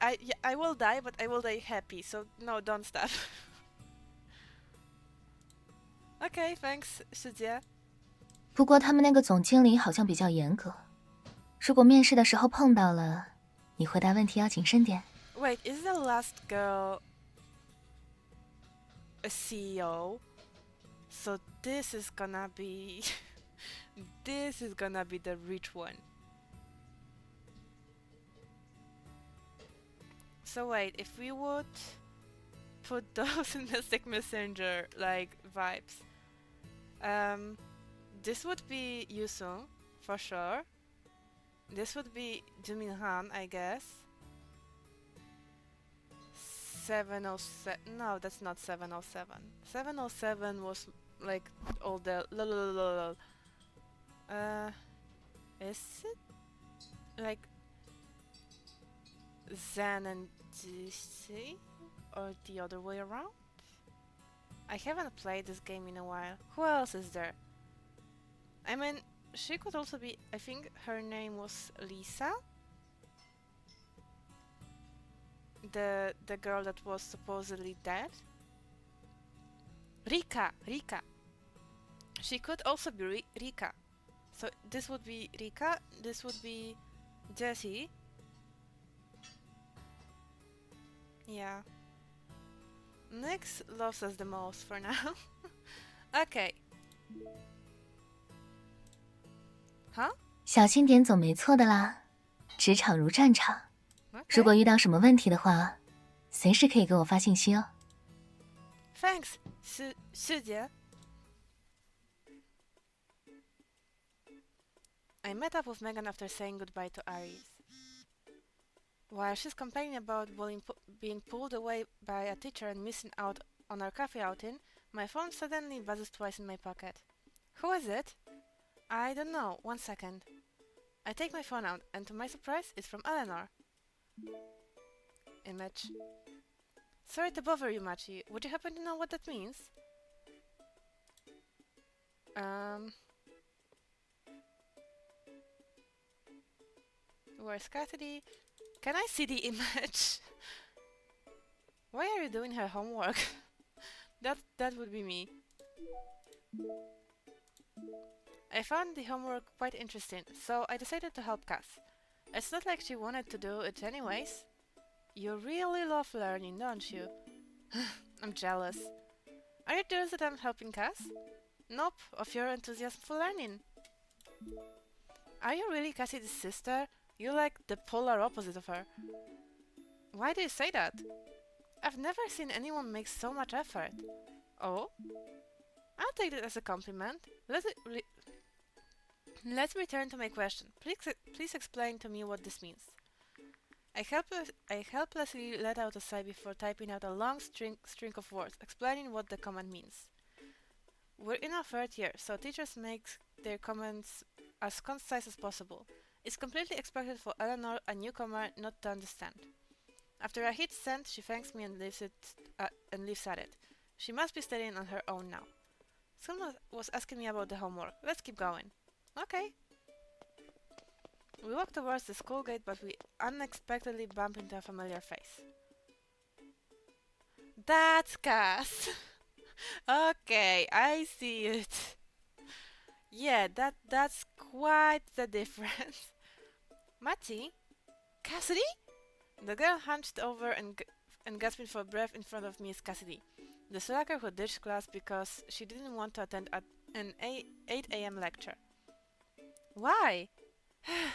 will die, but I will die happy, so no, don't stop. Okay, thanks, 世界. 不过他们那个总经理好像比较严格，如果面试的时候碰到了，你回答问题要谨慎点。 Wait, is the last girl a CEO? So this is gonna be... this is gonna be the rich one. So wait, if we would put those in the Stick Messenger, like, vibes. This would be Yusung, for sure. This would be Jimin Han, I guess. 707. No, that's not 707. 707 was like all the is it like Zen and GC or the other way around? I haven't played this game in a while. Who else is there? I mean, she could also be... I think her name was Lisa? The girl that was supposedly dead? Rika! She could also be Rika. So this would be Rika, this would be Jessie. Yeah. Nyx loves us the most for now. Okay. Huh? 小心点总没错的啦，职场如战场。 Okay. 如果遇到什么问题的话，随时可以给我发信息哦。 Thanks, 世界. I met up with Megan after saying goodbye to Aries. While she's complaining about being pulled away by a teacher and missing out on our cafe outing, my phone suddenly buzzes twice in my pocket. Who is it? I don't know. 1 second. I take my phone out, and to my surprise, it's from Eleanor. Image. Sorry to bother you, Machi. Would you happen to know what that means? Where's Cassidy? Can I see the image? Why are you doing her homework? That would be me. I found the homework quite interesting, so I decided to help Cass. It's not like she wanted to do it anyways. You really love learning, don't you? I'm jealous. Are you jealous that I'm helping Cass? Nope, of your enthusiasm for learning. Are you really Cassidy's sister? You're like the polar opposite of her. Why do you say that? I've never seen anyone make so much effort. Oh? I'll take it as a compliment. Let's return to my question. Please explain to me what this means. I helplessly let out a sigh before typing out a long string of words, explaining what the command means. We're in our 3rd year, so teachers make their comments as concise as possible. It's completely expected for Eleanor, a newcomer, not to understand. After I hit send, she thanks me and leaves at it. She must be studying on her own now. Someone was asking me about the homework. Let's keep going. Okay. We walk towards the school gate, but we unexpectedly bump into a familiar face. That's Cass! Okay, I see it. Yeah, that's quite the difference. Mati? Cassidy? The girl hunched over and gasping for breath in front of me is Cassidy, the slacker who ditched class because she didn't want to attend an 8 a.m. lecture. Why?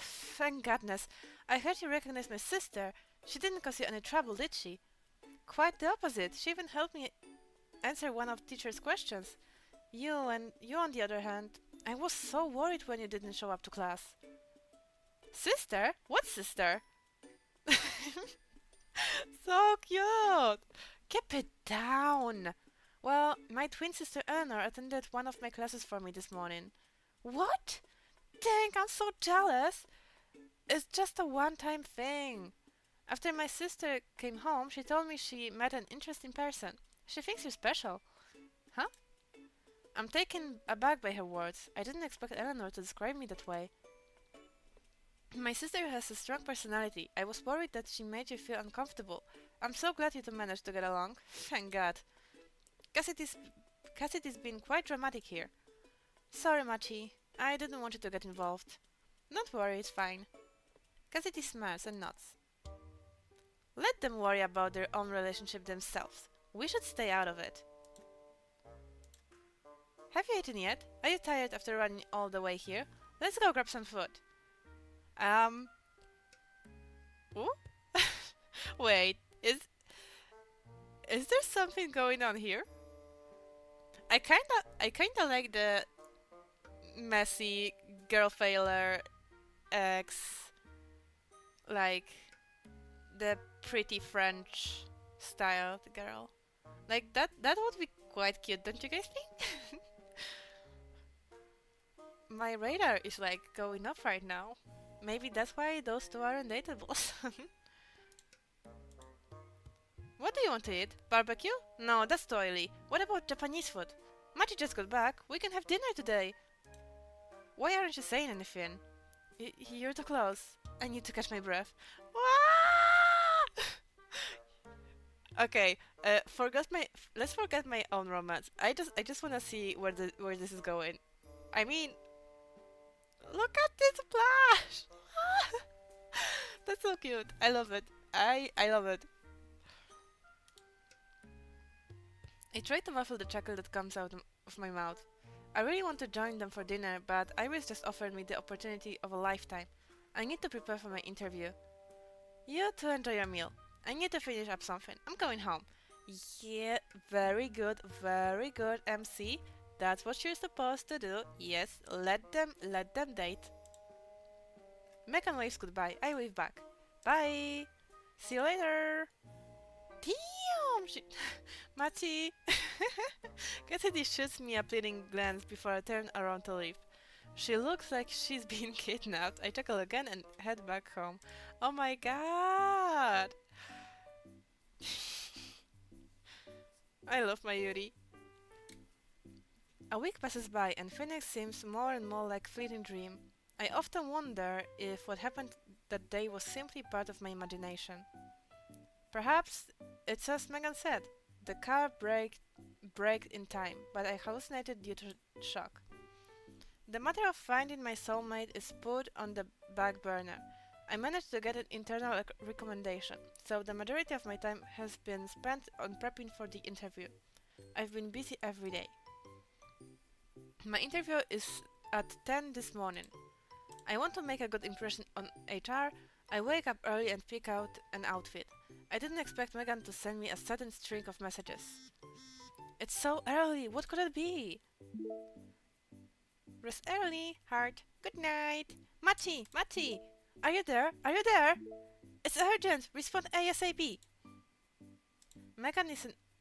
Thank goodness. I heard you recognized my sister. She didn't cause you any trouble, did she? Quite the opposite. She even helped me answer one of teacher's questions. You on the other hand, I was so worried when you didn't show up to class. Sister? What sister? So cute! Keep it down! Well, my twin sister Eleanor attended one of my classes for me this morning. What? Dang, I'm so jealous! It's just a one-time thing. After my sister came home, she told me she met an interesting person. She thinks you're special. Huh? I'm taken aback by her words. I didn't expect Eleanor to describe me that way. My sister has a strong personality. I was worried that she made you feel uncomfortable. I'm so glad you two managed to get along. Thank God. Cassidy's been quite dramatic here. Sorry, Machi. I didn't want you to get involved. Don't worry, it's fine. Cassidy smiles and nods. Let them worry about their own relationship themselves. We should stay out of it. Have you eaten yet? Are you tired after running all the way here? Let's go grab some food. Ooh? Wait, is there something going on here? I kinda like the messy girl failure ex, like the pretty French styled girl. Like that would be quite cute, don't you guys think? My radar is like going up right now. Maybe that's why those two aren't dateables. What do you want to eat? Barbecue? No, that's too oily. What about Japanese food? Machi just got back. We can have dinner today. Why aren't you saying anything? You're too close. I need to catch my breath. Okay, let's forget my own romance. I just wanna see where this is going. I mean, look at this splash! That's so cute. I love it. I love it. I try to muffle the chuckle that comes out of my mouth. I really want to join them for dinner, but Iris just offered me the opportunity of a lifetime. I need to prepare for my interview. You two enjoy your meal. I need to finish up something. I'm going home. Yeah, very good, MC. That's what you're supposed to do. Yes, let them date. Megan waves goodbye. I wave back. Bye. See you later. Damn! Machi! Cassidy shoots me a pleading glance before I turn around to leave. She looks like she's been kidnapped. I chuckle again and head back home. Oh my god! I love my Yuri. A week passes by and Phoenix seems more and more like a fleeting dream. I often wonder if what happened that day was simply part of my imagination. Perhaps it's as Megan said. The car braked in time, but I hallucinated due to shock. The matter of finding my soulmate is put on the back burner. I managed to get an internal recommendation, so the majority of my time has been spent on prepping for the interview. I've been busy every day. My interview is at 10 this morning. I want to make a good impression on HR. I wake up early and pick out an outfit. I didn't expect Megan to send me a sudden string of messages. It's so early, what could it be? Rest early, heart. Good night. Machi! Are you there? It's urgent! Respond ASAP! Megan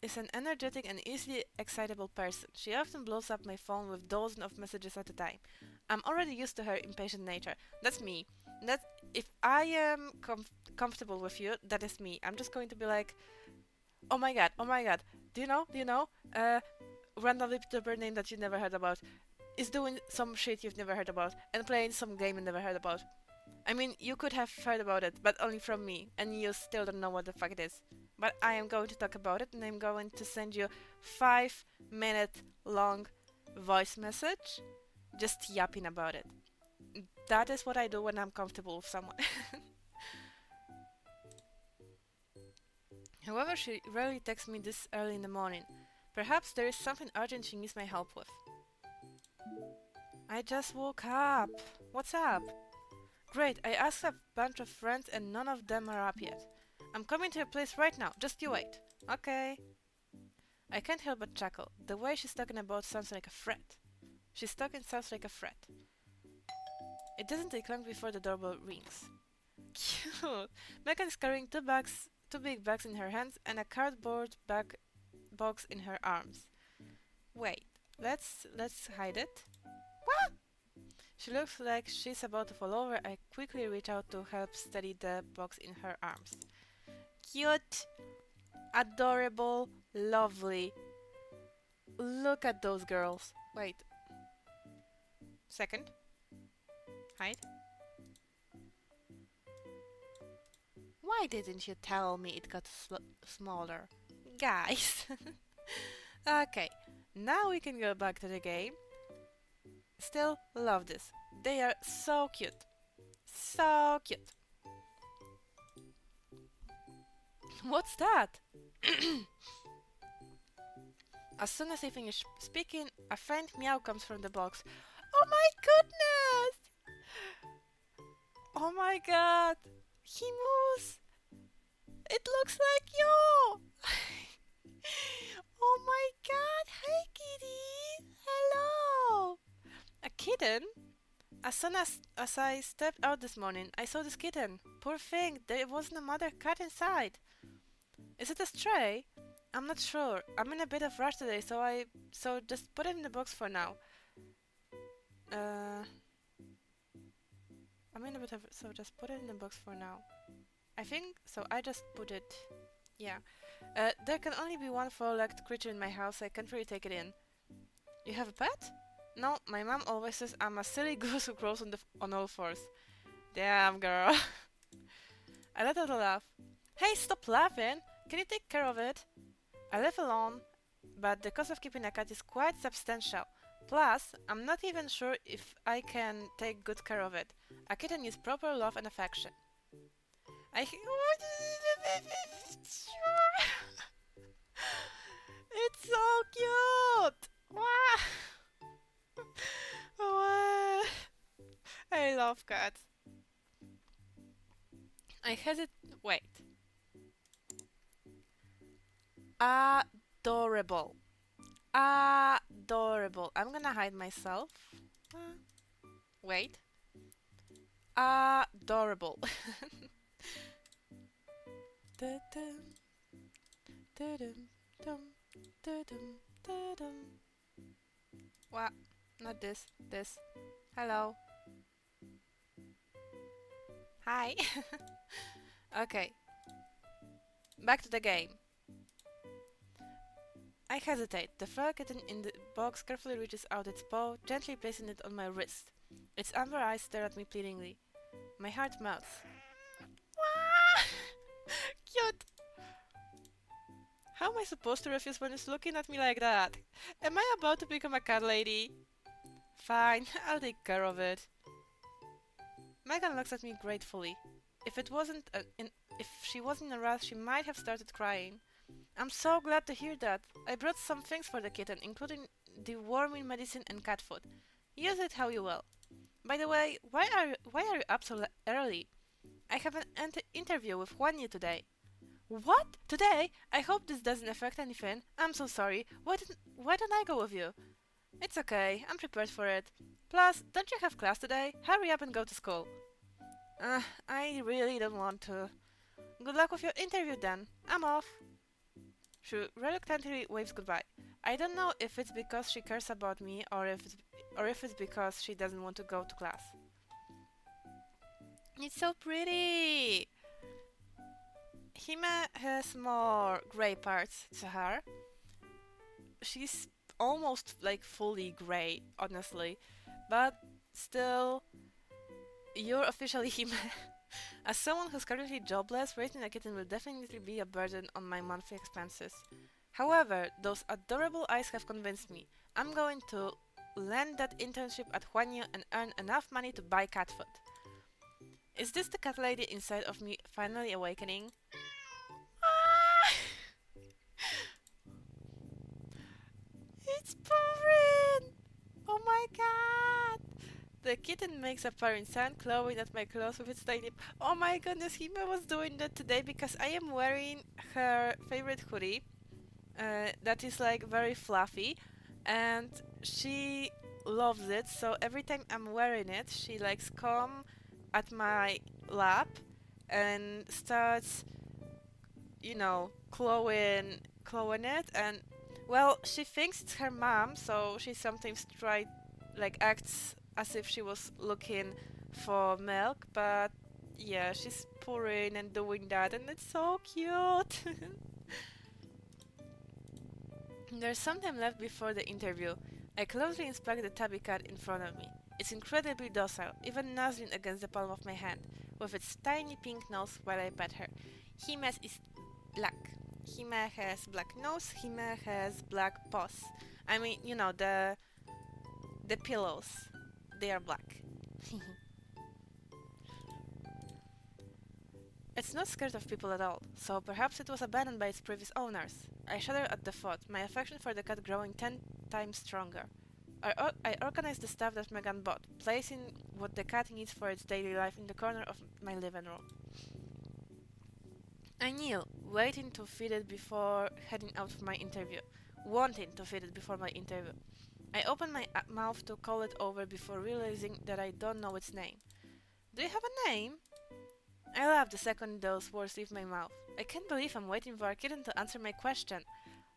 is an energetic and easily excitable person. She often blows up my phone with dozens of messages at a time. I'm already used to her impatient nature. That's me. If I am comfortable with you, that is me. I'm just going to be like, oh my god, do you know, random Vtuber name that you never heard about is doing some shit you've never heard about and playing some game you never heard about. I mean, you could have heard about it, but only from me, and you still don't know what the fuck it is. But I am going to talk about it, and I'm going to send you 5-minute long voice message just yapping about it. That is what I do when I'm comfortable with someone. However, she rarely texts me this early in the morning. Perhaps there is something urgent she needs my help with. I just woke up. What's up? Great, I asked a bunch of friends and none of them are up yet. I'm coming to your place right now, just you wait. Okay. I can't help but chuckle. The way she's talking about sounds like a threat. She's talking sounds like a threat. It doesn't take long before the doorbell rings. Cute! Megan is carrying two big bags in her hands and a cardboard box in her arms. Wait, let's hide it. What? She looks like she's about to fall over. I quickly reach out to help steady the box in her arms. Cute, adorable, lovely. Look at those girls. Wait. Second. Hide. Why didn't you tell me it got smaller? Guys. Okay, now we can go back to the game. Still love this. They are so cute. So cute. What's that? As soon as I finish speaking, a faint meow comes from the box. Oh my goodness! Oh my god! He moves! It looks like you! Oh my god! Hi kitty! Hello! A kitten? As soon as I stepped out this morning, I saw this kitten. Poor thing, there wasn't a mother cat inside. Is it a stray? I'm not sure. I'm in a bit of rush today, so just put it in the box for now. Just put it in the box for now. I think so. I just put it. Yeah. There can only be one four-legged creature in my house. I can't really take it in. You have a pet? No, my mom always says I'm a silly goose who grows on all fours. Damn, girl. I let out a laugh. Hey, stop laughing! Can you take care of it? I live alone, but the cost of keeping a cat is quite substantial. Plus, I'm not even sure if I can take good care of it. A kitten needs proper love and affection. It's so cute! Wow! Wow. I love cats. I hesitate. Wait. Adorable. Adorable. I'm gonna hide myself. Wait. Adorable. What? Not this. This. Hello. Hi. Okay. Back to the game. I hesitate. The fur kitten in the box carefully reaches out its paw, gently placing it on my wrist. Its amber eyes stare at me pleadingly. My heart melts. Cute! How am I supposed to refuse when it's looking at me like that? Am I about to become a cat lady? Fine, I'll take care of it. Megan looks at me gratefully. If she wasn't in a rush, she might have started crying. I'm so glad to hear that. I brought some things for the kitten, including deworming medicine and cat food. Use it how you will. By the way, why are you up so early? I have an interview with Juanyi today. What? Today? I hope this doesn't affect anything. I'm so sorry. Why don't I go with you? It's okay. I'm prepared for it. Plus, don't you have class today? Hurry up and go to school. I really don't want to. Good luck with your interview then. I'm off. She reluctantly waves goodbye. I don't know if it's because she cares about me or if it's because she doesn't want to go to class. It's so pretty! Hime has more grey parts to her. She's almost like fully grey, honestly. But still, you're officially Hime. As someone who's currently jobless, raising a kitten will definitely be a burden on my monthly expenses. However, those adorable eyes have convinced me. I'm going to land that internship at Huanyu and earn enough money to buy cat food. Is this the cat lady inside of me finally awakening? Ah! It's purring! Oh my god! The kitten makes a purring sound, clawing at my clothes with its tiny... Oh my goodness, Hime was doing that today because I am wearing her favorite hoodie. That is like very fluffy, and she loves it, so every time I'm wearing it, she likes come at my lap and starts, clawing it, and well, she thinks it's her mom, so she sometimes acts as if she was looking for milk, but yeah, she's purring and doing that, and it's so cute. There's some time left before the interview. I closely inspect the tabby cat in front of me. It's incredibly docile, even nuzzling against the palm of my hand, with its tiny pink nose while I pet her. Hime's is black. Hime has black nose, Hime has black paws. I mean, the pillows. They are black. It's not scared of people at all, so perhaps it was abandoned by its previous owners. I shudder at the thought, my affection for the cat growing 10 times stronger. I organize the stuff that Megan bought, placing what the cat needs for its daily life in the corner of my living room. I kneel, waiting to feed it before heading out for my interview. Wanting to feed it before my interview. I open my mouth to call it over before realizing that I don't know its name. Do you have a name? I laugh the second those words leave my mouth. I can't believe I'm waiting for a kitten to answer my question.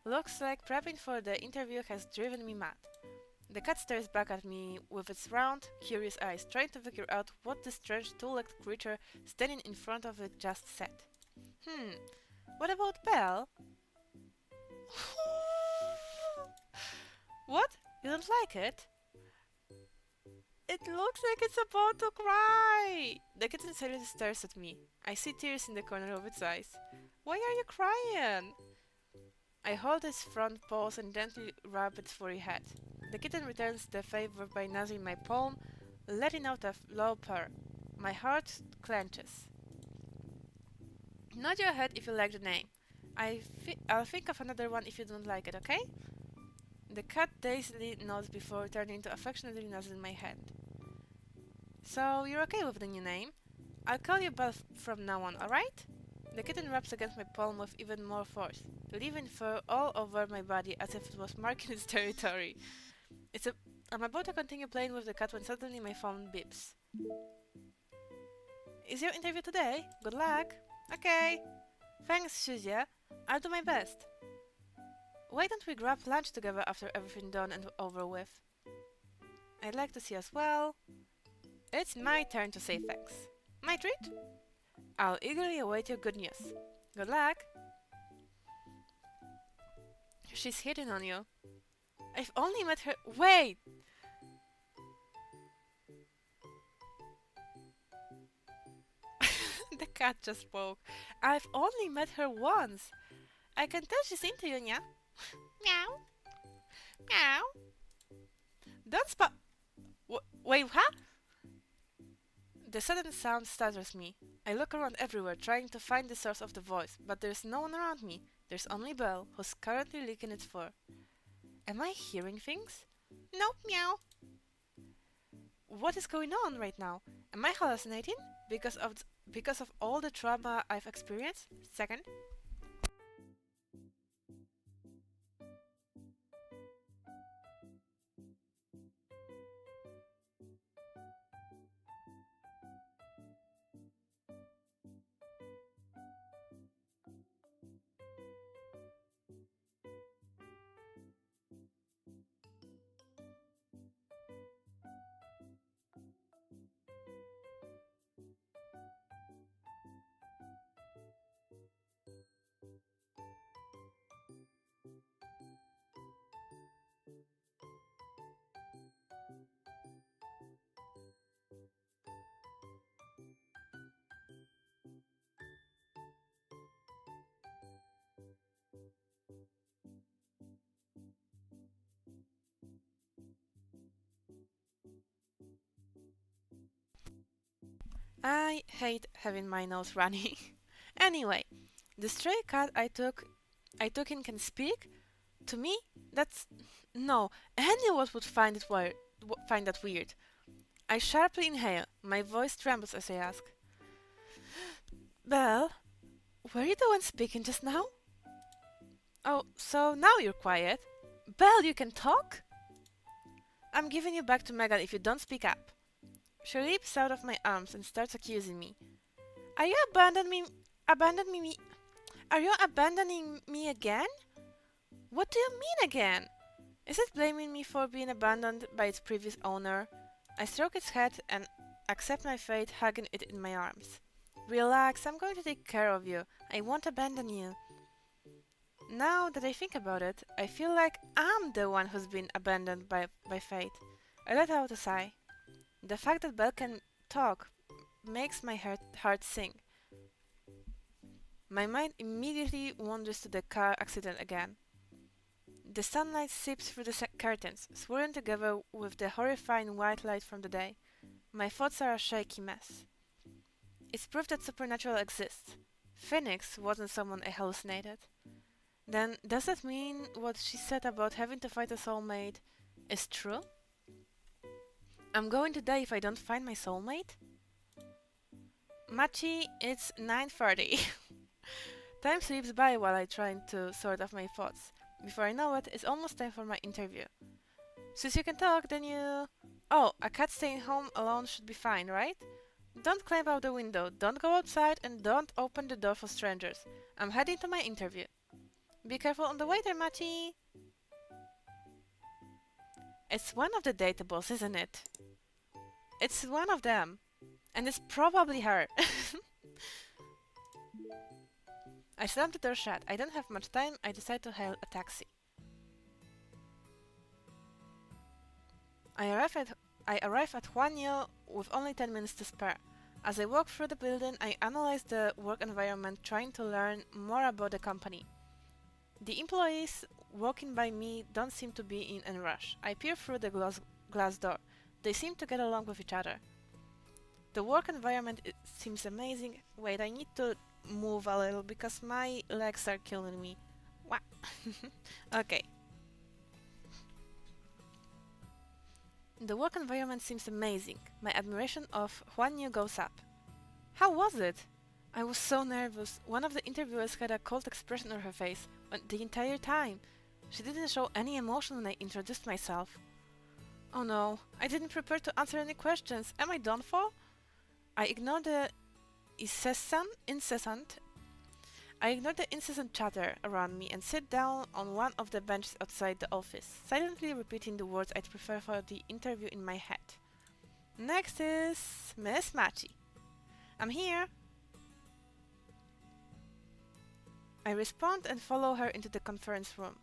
Looks like prepping for the interview has driven me mad. The cat stares back at me with its round, curious eyes, trying to figure out what this strange two-legged creature standing in front of it just said. What about Belle? What? You don't like it? It looks like it's about to cry! The kitten silently stares at me. I see tears in the corner of its eyes. Why are you crying? I hold its front paws and gently rub its furry head. The kitten returns the favor by nuzzling my palm, letting out a low purr. My heart clenches. Nod your head if you like the name. I'll think of another one if you don't like it, okay? The cat dazedly nods before turning to affectionately nuzzle my hand. So, you're okay with the new name? I'll call you Belle from now on, alright? The kitten rubs against my palm with even more force, leaving fur all over my body as if it was marking its territory. I'm about to continue playing with the cat when suddenly my phone beeps. Is your interview today? Good luck! Okay! Thanks, Shuzia. I'll do my best. Why don't we grab lunch together after everything done and over with? I'd like to see as well. It's my turn to say thanks. My treat? I'll eagerly await your good news. Good luck! She's hitting on you. I've only met her— Wait! The cat just spoke. I've only met her once. I can tell she's into you, yeah? Meow. Meow. Don't spa— Wait, huh? The sudden sound startles me. I look around everywhere, trying to find the source of the voice, but there's no one around me. There's only Belle, who's currently licking its fur. Am I hearing things? No, meow. What is going on right now? Am I hallucinating? Because of all the trauma I've experienced? Second. I hate having my nose runny. Anyway, the stray cat I took in can speak? To me, that's no. Anyone would find that weird. I sharply inhale. My voice trembles as I ask, "Belle, were you the one speaking just now?" "Oh, so now you're quiet? Belle, you can talk?" "I'm giving you back to Megan if you don't speak up." She leaps out of my arms and starts accusing me. "Are you abandoning me? Are you abandoning me again? What do you mean again? Is it blaming me for being abandoned by its previous owner?" I stroke its head and accept my fate, hugging it in my arms. "Relax, I'm going to take care of you. I won't abandon you." Now that I think about it, I feel like I'm the one who's been abandoned by fate. I let out a sigh. The fact that Belle can talk makes my heart sink. My mind immediately wanders to the car accident again. The sunlight seeps through the curtains, swirling together with the horrifying white light from the day. My thoughts are a shaky mess. It's proof that supernatural exists. Phoenix wasn't someone I hallucinated. Then, does that mean what she said about having to fight a soulmate is true? I'm going to die if I don't find my soulmate? Machi, it's 9:30. Time slips by while I try to sort out my thoughts. Before I know it, it's almost time for my interview. Since you can talk, then you... Oh, a cat staying home alone should be fine, right? Don't climb out the window, don't go outside, and don't open the door for strangers. I'm heading to my interview. Be careful on the way there, Machi. It's one of the datables, isn't it? It's one of them. And it's probably her. I slammed the door shut. I don't have much time. I decide to hail a taxi. I arrive at Juanio with only 10 minutes to spare. As I walk through the building, I analyze the work environment, trying to learn more about the company. The employees walking by me don't seem to be in a rush. I peer through the glass door. They seem to get along with each other. The work environment seems amazing. Wait, I need to move a little because my legs are killing me. What? Okay. The work environment seems amazing. My admiration of Juanio goes up. How was it? I was so nervous. One of the interviewers had a cold expression on her face the entire time. She didn't show any emotion when I introduced myself. Oh no, I didn't prepare to answer any questions. Am I done for? I ignored the incessant chatter around me and sit down on one of the benches outside the office, silently repeating the words I'd prefer for the interview in my head. Next is Miss Machi. I'm here. I respond and follow her into the conference room.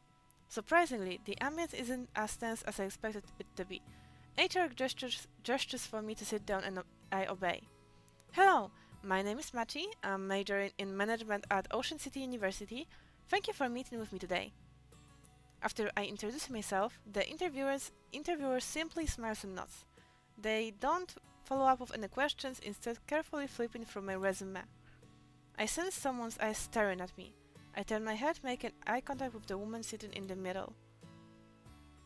Surprisingly, the ambience isn't as tense as I expected it to be. HR gestures for me to sit down and I obey. Hello, my name is Machi. I'm majoring in management at Ocean City University. Thank you for meeting with me today. After I introduce myself, the interviewer simply smiles and nods. They don't follow up with any questions, instead carefully flipping through my resume. I sense someone's eyes staring at me. I turn my head, making eye contact with the woman sitting in the middle.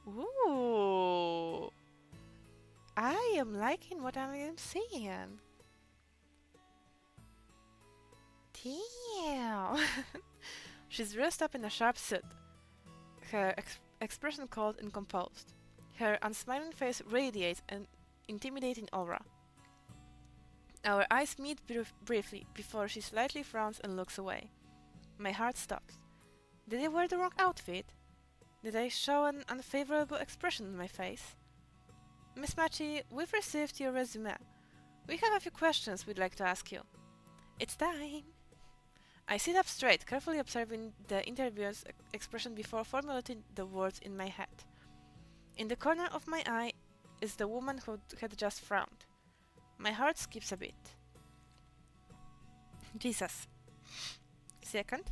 Ooh! I am liking what I am seeing. Damn! She's dressed up in a sharp suit, her expression cold and composed. Her unsmiling face radiates an intimidating aura. Our eyes meet briefly before she slightly frowns and looks away. My heart stops. Did I wear the wrong outfit? Did I show an unfavorable expression on my face? Miss Machi, we've received your resume. We have a few questions we'd like to ask you. It's time! I sit up straight, carefully observing the interviewer's expression before formulating the words in my head. In the corner of my eye is the woman who had just frowned. My heart skips a beat. Jesus. Second.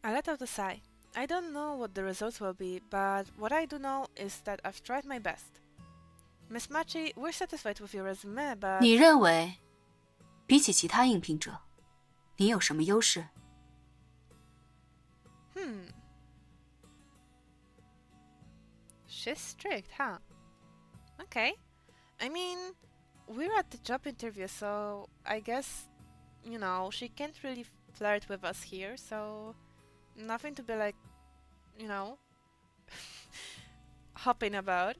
I let out a sigh. I don't know what the results will be, but what I do know is that I've tried my best. Miss Machi, we're satisfied with your resume, but... 你认为，比起其他应聘者，你有什么优势？ She's strict, huh? Okay. I mean, we're at the job interview, so I guess, you know, she can't really flirt with us here, so nothing to be like, you know, hopping about.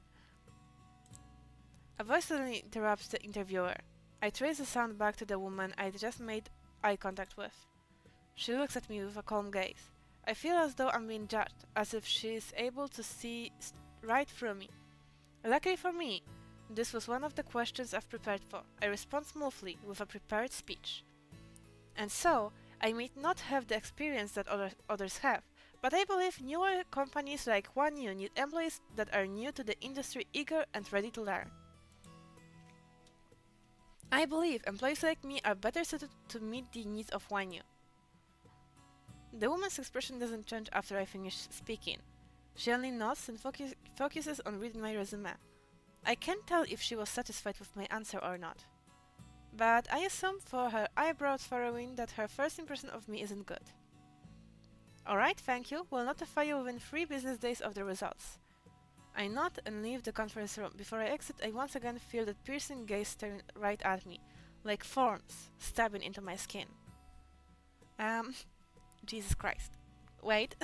A voice suddenly interrupts the interviewer. I trace the sound back to the woman I just made eye contact with. She looks at me with a calm gaze. I feel as though I'm being judged, as if she is able to see right through me. Luckily for me, this was one of the questions I've prepared for. I respond smoothly with a prepared speech. And so, I may not have the experience that others have, but I believe newer companies like OneU need employees that are new to the industry, eager and ready to learn. I believe employees like me are better suited to meet the needs of OneU. The woman's expression doesn't change after I finish speaking. She only nods and focuses on reading my resume. I can't tell if she was satisfied with my answer or not. But I assume for her eyebrows furrowing that her first impression of me isn't good. Alright, thank you. We'll notify you within 3 business days of the results. I nod and leave the conference room. Before I exit, I once again feel that piercing gaze staring right at me, like thorns stabbing into my skin. Jesus Christ. Wait.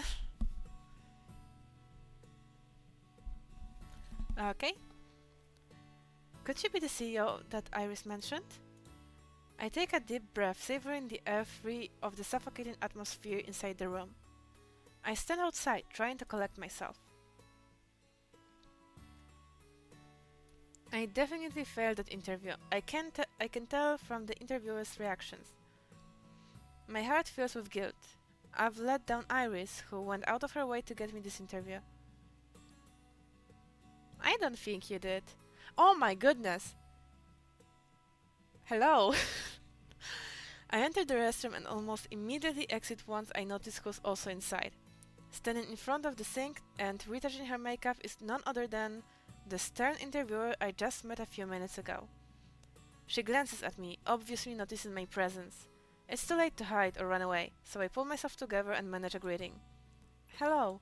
Okay. Could she be the CEO that Iris mentioned? I take a deep breath, savoring the air free of the suffocating atmosphere inside the room. I stand outside, trying to collect myself. I definitely failed that interview. I can tell from the interviewer's reactions. My heart fills with guilt. I've let down Iris, who went out of her way to get me this interview. I don't think you did. Oh my goodness! Hello! I enter the restroom and almost immediately exit once I notice who's also inside. Standing in front of the sink and retouching her makeup is none other than the stern interviewer I just met a few minutes ago. She glances at me, obviously noticing my presence. It's too late to hide or run away, so I pull myself together and manage a greeting. Hello.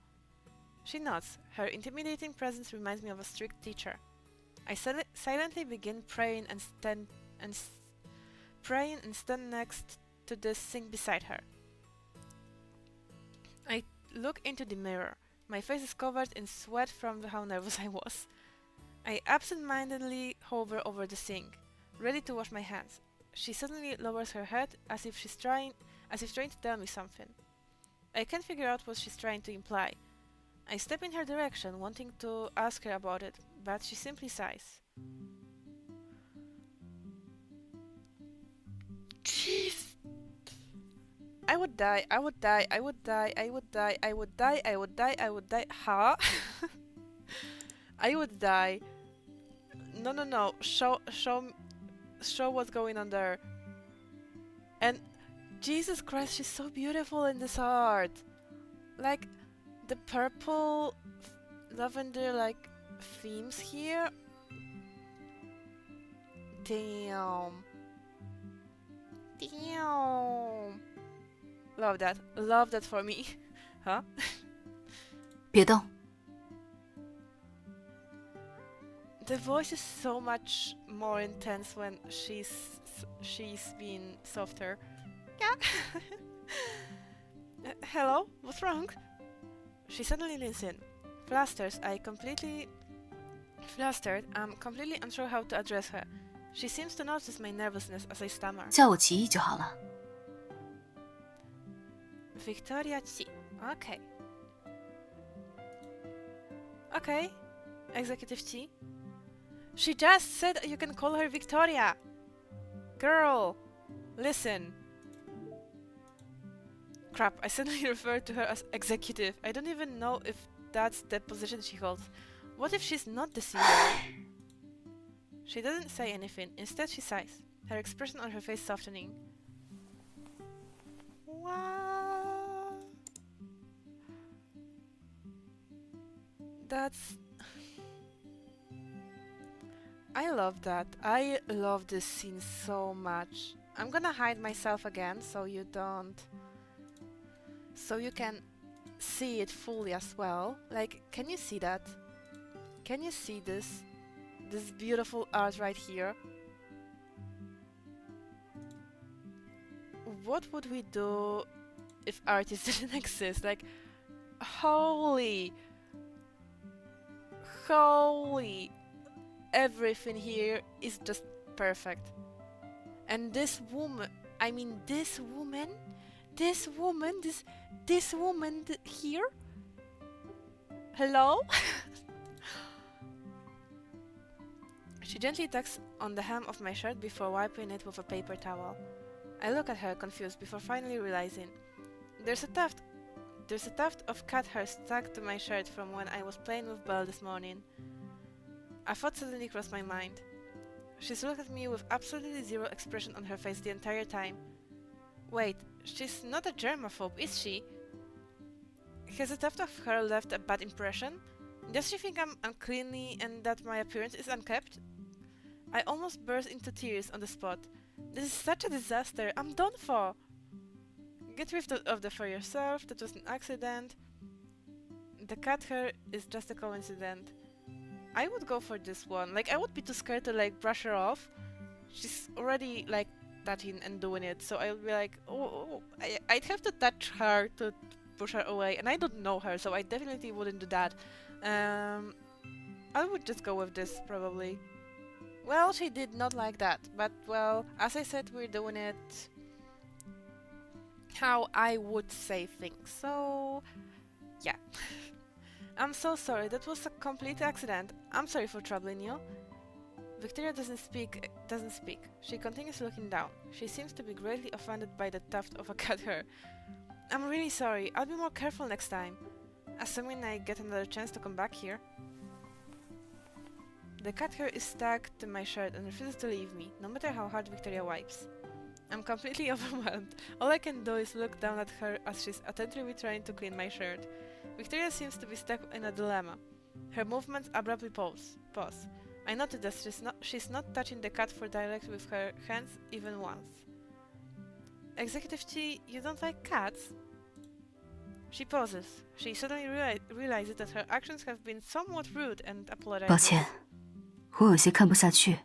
She nods. Her intimidating presence reminds me of a strict teacher. I silently begin praying and stand next to the sink beside her. I look into the mirror. My face is covered in sweat from how nervous I was. I absent-mindedly hover over the sink, ready to wash my hands. She suddenly lowers her head as if trying to tell me something. I can't figure out what she's trying to imply. I step in her direction, wanting to ask her about it, but she simply sighs. Jeez! I would die, I would die, I would die, I would die, I would die, I would die, I would die. Huh? I would die. No. Show what's going on there. And Jesus Christ, she's so beautiful in this art. Like the purple lavender like themes here. Damn. Love that for me. Huh? 别动。 The voice is so much more intense when she's being softer. Yeah. Hello? What's wrong? She suddenly leans in. Flustered, I'm completely unsure how to address her. She seems to notice my nervousness as I stammer. 叫我奇异就好了。 Victoria Chi. Okay. Okay. Executive Chi. She just said you can call her Victoria. Girl, listen. Crap, I suddenly referred to her as executive. I don't even know if that's the position she holds. What if she's not the CEO? She doesn't say anything. Instead, she sighs, her expression on her face softening. What? That's... I love that. I love this scene so much. I'm gonna hide myself again so you don't... So you can see it fully as well. Like, can you see that? Can you see this? This beautiful art right here? What would we do if artists didn't exist? Like, holy... Holy... Everything here is just perfect. And this woman... I mean, this woman... This woman here? Hello? She gently tucks on the hem of my shirt before wiping it with a paper towel. I look at her, confused, before finally realizing there's a tuft of cat hair stuck to my shirt from when I was playing with Belle this morning. A thought suddenly crossed my mind. She's looked at me with absolutely zero expression on her face the entire time. Wait, she's not a germaphobe, is she? Has a tuft of hair left a bad impression? Does she think I'm uncleanly and that my appearance is unkempt? I almost burst into tears on the spot. This is such a disaster. I'm done for. Get rid of that for yourself. That was an accident. The cat hair is just a coincidence. I would go for this one. Like, I would be too scared to like brush her off. She's already like touching and doing it, so I would be like, I'd have to touch her to push her away, and I don't know her, so I definitely wouldn't do that. I would just go with this probably. Well, she did not like that, but well, as I said, we're doing it how I would say things, so yeah. I'm so sorry, that was a complete accident. I'm sorry for troubling you. Victoria doesn't speak. She continues looking down. She seems to be greatly offended by the tuft of a cat hair. I'm really sorry, I'll be more careful next time. Assuming I get another chance to come back here. The cat hair is stuck to my shirt and refuses to leave me, no matter how hard Victoria wipes. I'm completely overwhelmed. All I can do is look down at her as she's attentively trying to clean my shirt. Victoria seems to be stuck in a dilemma. Her movements abruptly pause. I noted that she's not touching the cat fur directly with her hands even once. Executive Chi, you don't like cats? She pauses. She suddenly realizes that her actions have been somewhat rude and 抱 apologizes. 歉，我有些看不下去，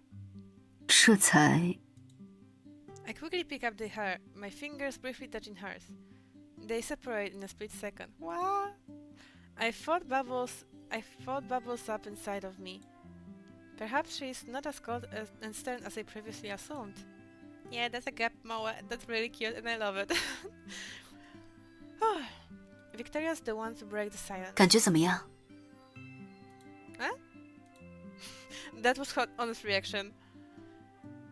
这才 I quickly pick up the hair, my fingers briefly touching hers. They separate in a split second. What? I thought bubbles up inside of me. Perhaps she's not as cold and stern as I previously assumed. Yeah, that's a gap moa. That's really cute and I love it. Victoria's the one to break the silence. 感觉怎么样？ Huh? That was her honest reaction.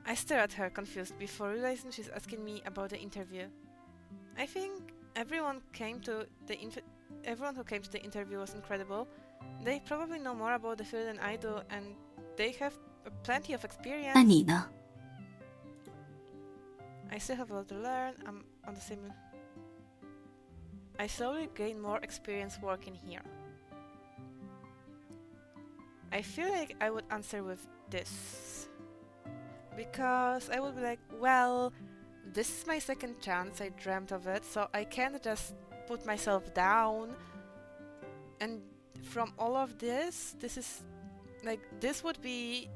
I stare at her, confused, before realizing she's asking me about the interview. I think everyone who came to the interview was incredible. They probably know more about the field than I do, and they have plenty of experience. 那你呢？ I still have a lot to learn. I'm on the same... I slowly gain more experience working here. I feel like I would answer with this. Because I would be like, well, this is my second chance, I dreamt of it, so I can't just put myself down. And from all of this, this is like, this would be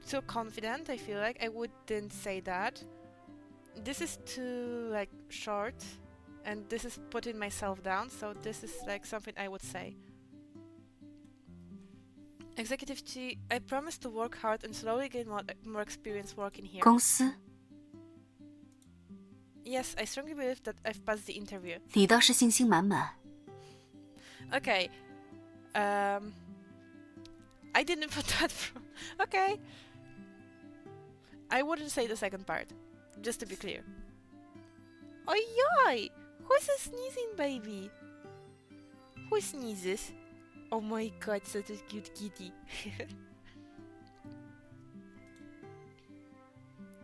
too confident, I feel like. I wouldn't say that. This is too like short, and this is putting myself down, so this is like something I would say. Executive Chi, I promise to work hard and slowly gain more experience working here. 公司， Yes, I strongly believe that I've passed the interview. 你倒是信心满满。 Okay. I didn't put that from... Okay. I wouldn't say the second part, just to be clear. Oi oi! Who's a sneezing baby? Who sneezes? Oh my god, such a cute kitty.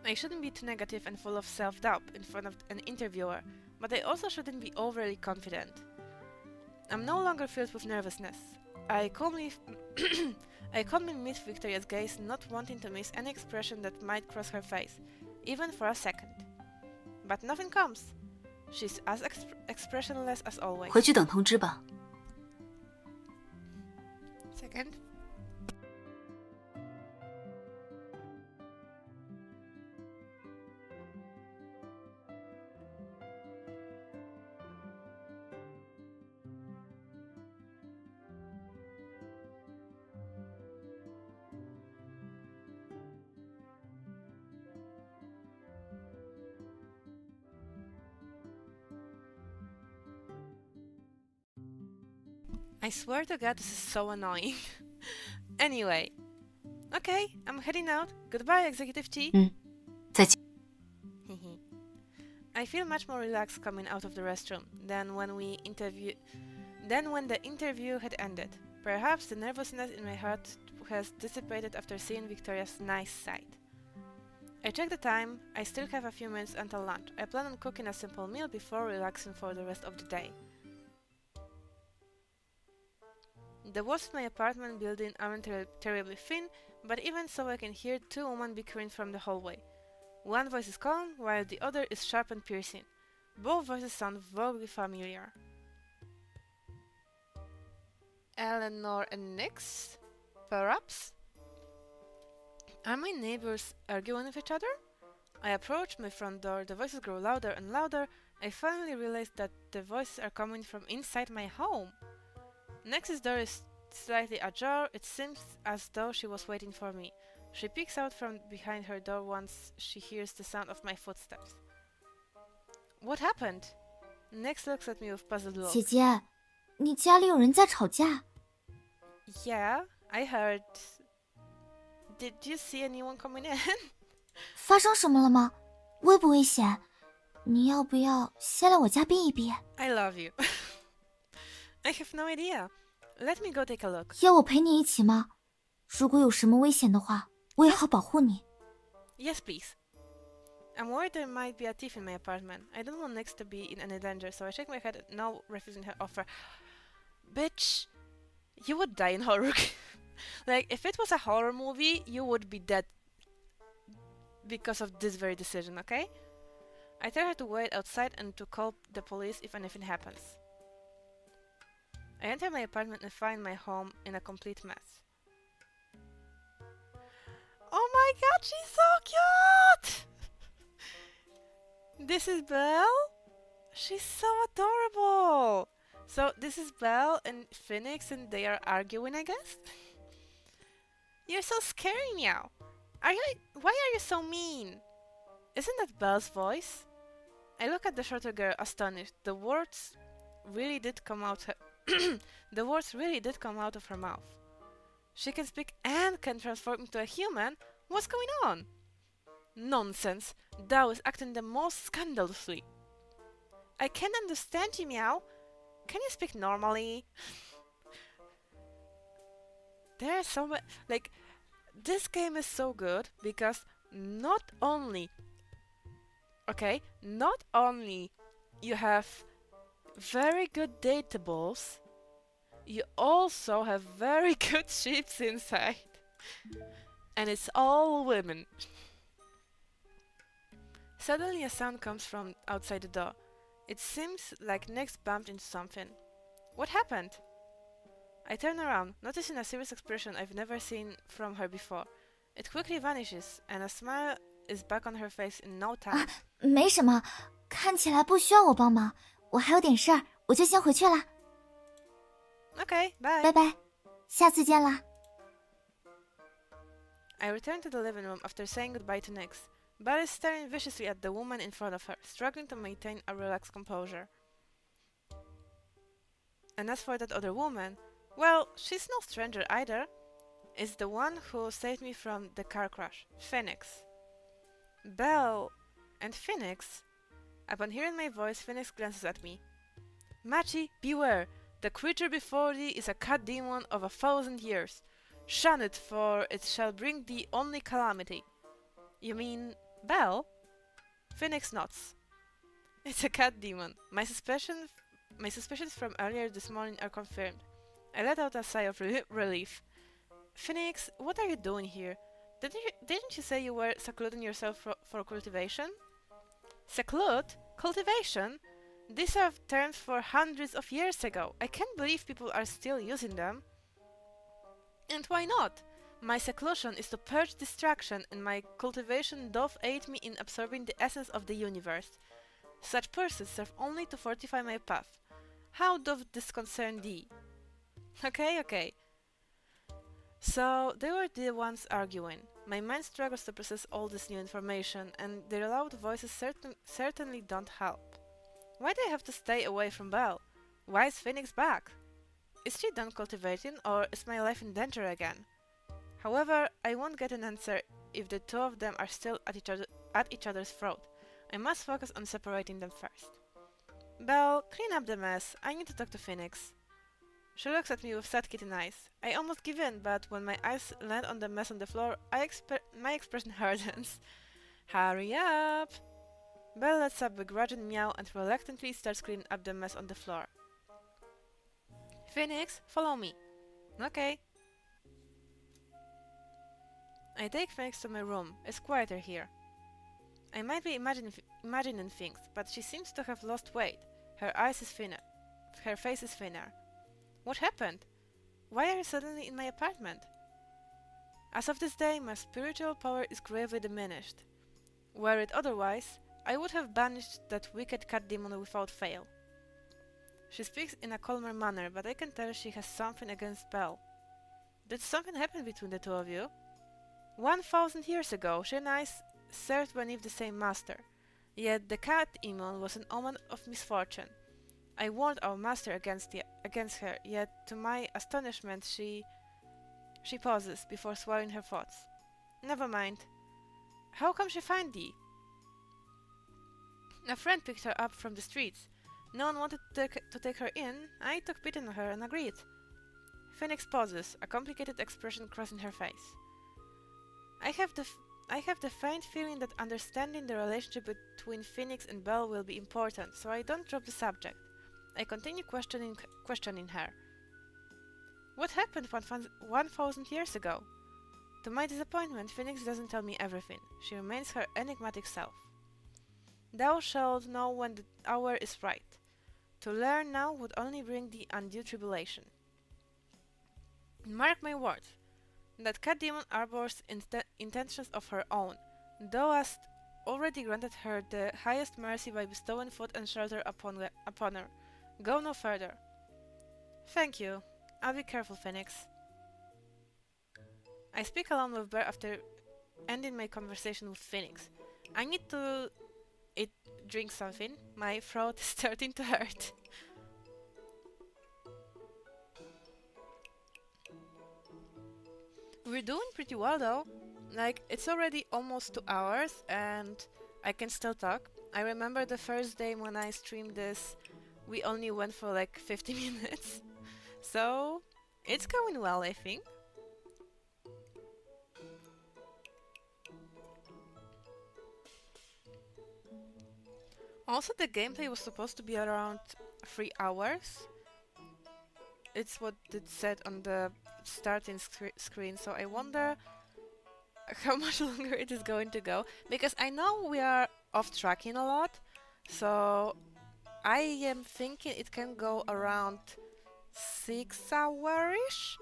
I shouldn't be too negative and full of self-doubt in front of an interviewer, but I also shouldn't be overly confident. I'm no longer filled with nervousness. I calmly I calmly meet Victoria's gaze, not wanting to miss any expression that might cross her face, even for a second. But nothing comes. She's as expressionless as always. 回去等通知吧。 Second. I swear to God, this is so annoying. Anyway. Okay, I'm heading out. Goodbye, Executive T. 再见。 I feel much more relaxed coming out of the restroom than when the interview had ended. Perhaps the nervousness in my heart has dissipated after seeing Victoria's nice side. I check the time. I still have a few minutes until lunch. I plan on cooking a simple meal before relaxing for the rest of the day. The walls of my apartment building aren't terribly thin, but even so I can hear two women bickering from the hallway. One voice is calm, while the other is sharp and piercing. Both voices sound vaguely familiar. Eleanor and Nix? Perhaps? Are my neighbors arguing with each other? I approach my front door, the voices grow louder and louder. I finally realize that the voices are coming from inside my home. Nix's door is slightly ajar. It seems as though she was waiting for me. She peeks out from behind her door once she hears the sound of my footsteps. What happened? Nix looks at me with puzzled look. 姐姐，你家里有人在吵架？ Yeah, I heard. Did you see anyone coming in? 发生什么了吗？危不危险？你要不要先来我家避一避？ I love you. I have no idea. Let me go take a look. 要我陪你一起吗？如果有什么危险的话，我也好保护你。 Yes, please. I'm worried there might be a thief in my apartment. I don't want Nix to be in any danger, so I shake my head, now refusing her offer. Bitch, you would die in horror. Like, if it was a horror movie, you would be dead because of this very decision, okay? I tell her to wait outside and to call the police if anything happens. I enter my apartment and find my home in a complete mess. Oh my god, she's so cute! This is Belle? She's so adorable! So this is Belle and Phoenix and they are arguing, I guess? You're so scary, Meow. Why are you so mean? Isn't that Belle's voice? I look at the shorter girl, astonished. The words really did come out of her mouth. She can speak and can transform into a human? What's going on? Nonsense. Dao is acting the most scandalously. I can't understand you, Meow. Can you speak normally? There's so much... Like, this game is so good because not only you have very good datables, you also have very good ships inside. And it's all women. Suddenly a sound comes from outside the door. It seems like Nix bumped into something. What happened? I turn around, noticing a serious expression I've never seen from her before. It quickly vanishes, and a smile is back on her face in no time. 没什么，看起来不需要我帮忙，我还有点事儿，我就先回去了。 Okay, bye. 拜拜，下次见啦。 I return to the living room after saying goodbye to Nix. Belle is staring viciously at the woman in front of her, struggling to maintain a relaxed composure. And as for that other woman, well, she's no stranger either. It's the one who saved me from the car crash, Phoenix. Belle and Phoenix? Upon hearing my voice, Phoenix glances at me. Machi, beware! The creature before thee is a cat demon of 1,000 years. Shun it, for it shall bring thee only calamity. You mean Belle? Phoenix nods. It's a cat demon. My My suspicions from earlier this morning are confirmed. I let out a sigh of relief. Phoenix, what are you doing here? Didn't you say you were secluding yourself for cultivation? Seclude? Cultivation? These are terms for hundreds of years ago. I can't believe people are still using them. And why not? My seclusion is to purge distraction, and my cultivation doth aid me in absorbing the essence of the universe. Such pursuits serve only to fortify my path. How doth this concern thee? Okay. So, they were the ones arguing. My mind struggles to process all this new information, and their loud voices certainly don't help. Why do I have to stay away from Belle? Why is Phoenix back? Is she done cultivating, or is my life in danger again? However, I won't get an answer if the two of them are still at each other's throat. I must focus on separating them first. Belle, clean up the mess. I need to talk to Phoenix. She looks at me with sad kitten eyes. I almost give in, but when my eyes land on the mess on the floor, my expression hardens. Hurry up! Belle lets up a begrudging meow and reluctantly starts cleaning up the mess on the floor. Phoenix, follow me. Okay. I take Phoenix to my room. It's quieter here. I might be imagining things, but she seems to have lost weight. Her face is thinner. What happened? Why are you suddenly in my apartment? As of this day, my spiritual power is gravely diminished. Were it otherwise, I would have banished that wicked cat demon without fail. She speaks in a calmer manner, but I can tell she has something against Belle. Did something happen between the two of you? 1,000 years ago, she and I served beneath the same master. Yet the cat demon was an omen of misfortune. I warned our master against her, yet to my astonishment she pauses before swallowing her thoughts. Never mind. How come she find thee? A friend picked her up from the streets. No one wanted to take her in. I took pity on her and agreed. Phoenix pauses, a complicated expression crossing her face. I have the faint feeling that understanding the relationship between Phoenix and Belle will be important, so I don't drop the subject. I continue questioning her. What happened 1,000 years ago? To my disappointment, Phoenix doesn't tell me everything. She remains her enigmatic self. Thou shalt know when the hour is right. To learn now would only bring thee undue tribulation. Mark my words. That cat demon harbors intentions of her own. Thou hast already granted her the highest mercy by bestowing food and shelter upon her. Go no further. Thank you. I'll be careful, Phoenix. I speak alone with Bear after ending my conversation with Phoenix. I need to drink something. My throat is starting to hurt. We're doing pretty well though. Like, it's already almost 2 hours and I can still talk. I remember the first day when I streamed this, we only went for like 50 minutes. So, it's going well, I think. Also, the gameplay was supposed to be around 3 hours. It's what it said on the starting screen, so I wonder how much longer it is going to go, because I know we are off tracking a lot, so I am thinking it can go around 6 hours-ish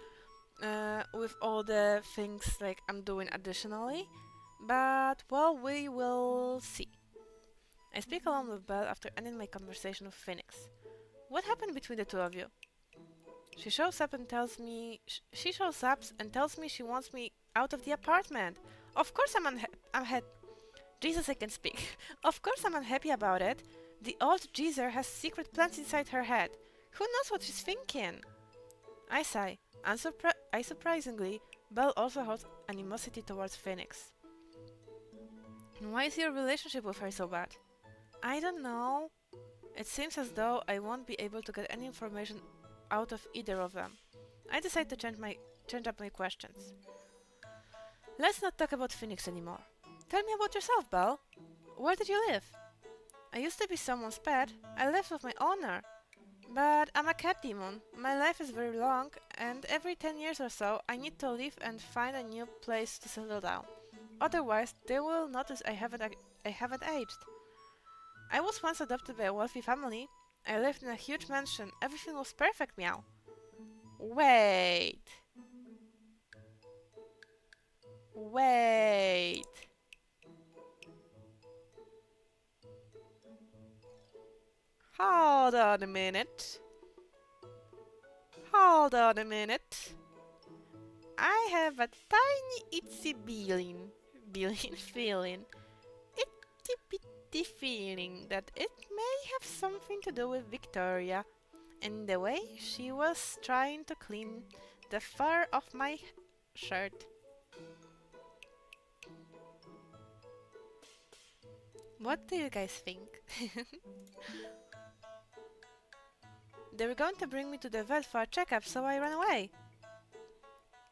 with all the things like I'm doing additionally, but well, we will see. I speak alone with Belle after ending my conversation with Phoenix. What happened between the two of you? She shows up and tells me she wants me out of the apartment. Of course Jesus, I can speak. Of course I'm unhappy about it. The old geezer has secret plans inside her head. Who knows what she's thinking? I sigh. Unsurprisingly, Belle also holds animosity towards Phoenix. Why is your relationship with her so bad? I don't know. It seems as though I won't be able to get any information out of either of them. I decide to change up my questions. Let's not talk about Phoenix anymore. Tell me about yourself, Belle. Where did you live? I used to be someone's pet. I lived with my owner. But I'm a cat demon. My life is very long, and every 10 years or so, I need to leave and find a new place to settle down. Otherwise, they will notice I haven't aged. I was once adopted by a wealthy family. I lived in a huge mansion. Everything was perfect, meow. Wait. Wait. Hold on a minute. Hold on a minute. I have a tiny itsy feeling, itty bitty feeling that it may have something to do with Victoria and the way she was trying to clean the fur off my shirt. What do you guys think? They were going to bring me to the vet for a checkup, so I ran away.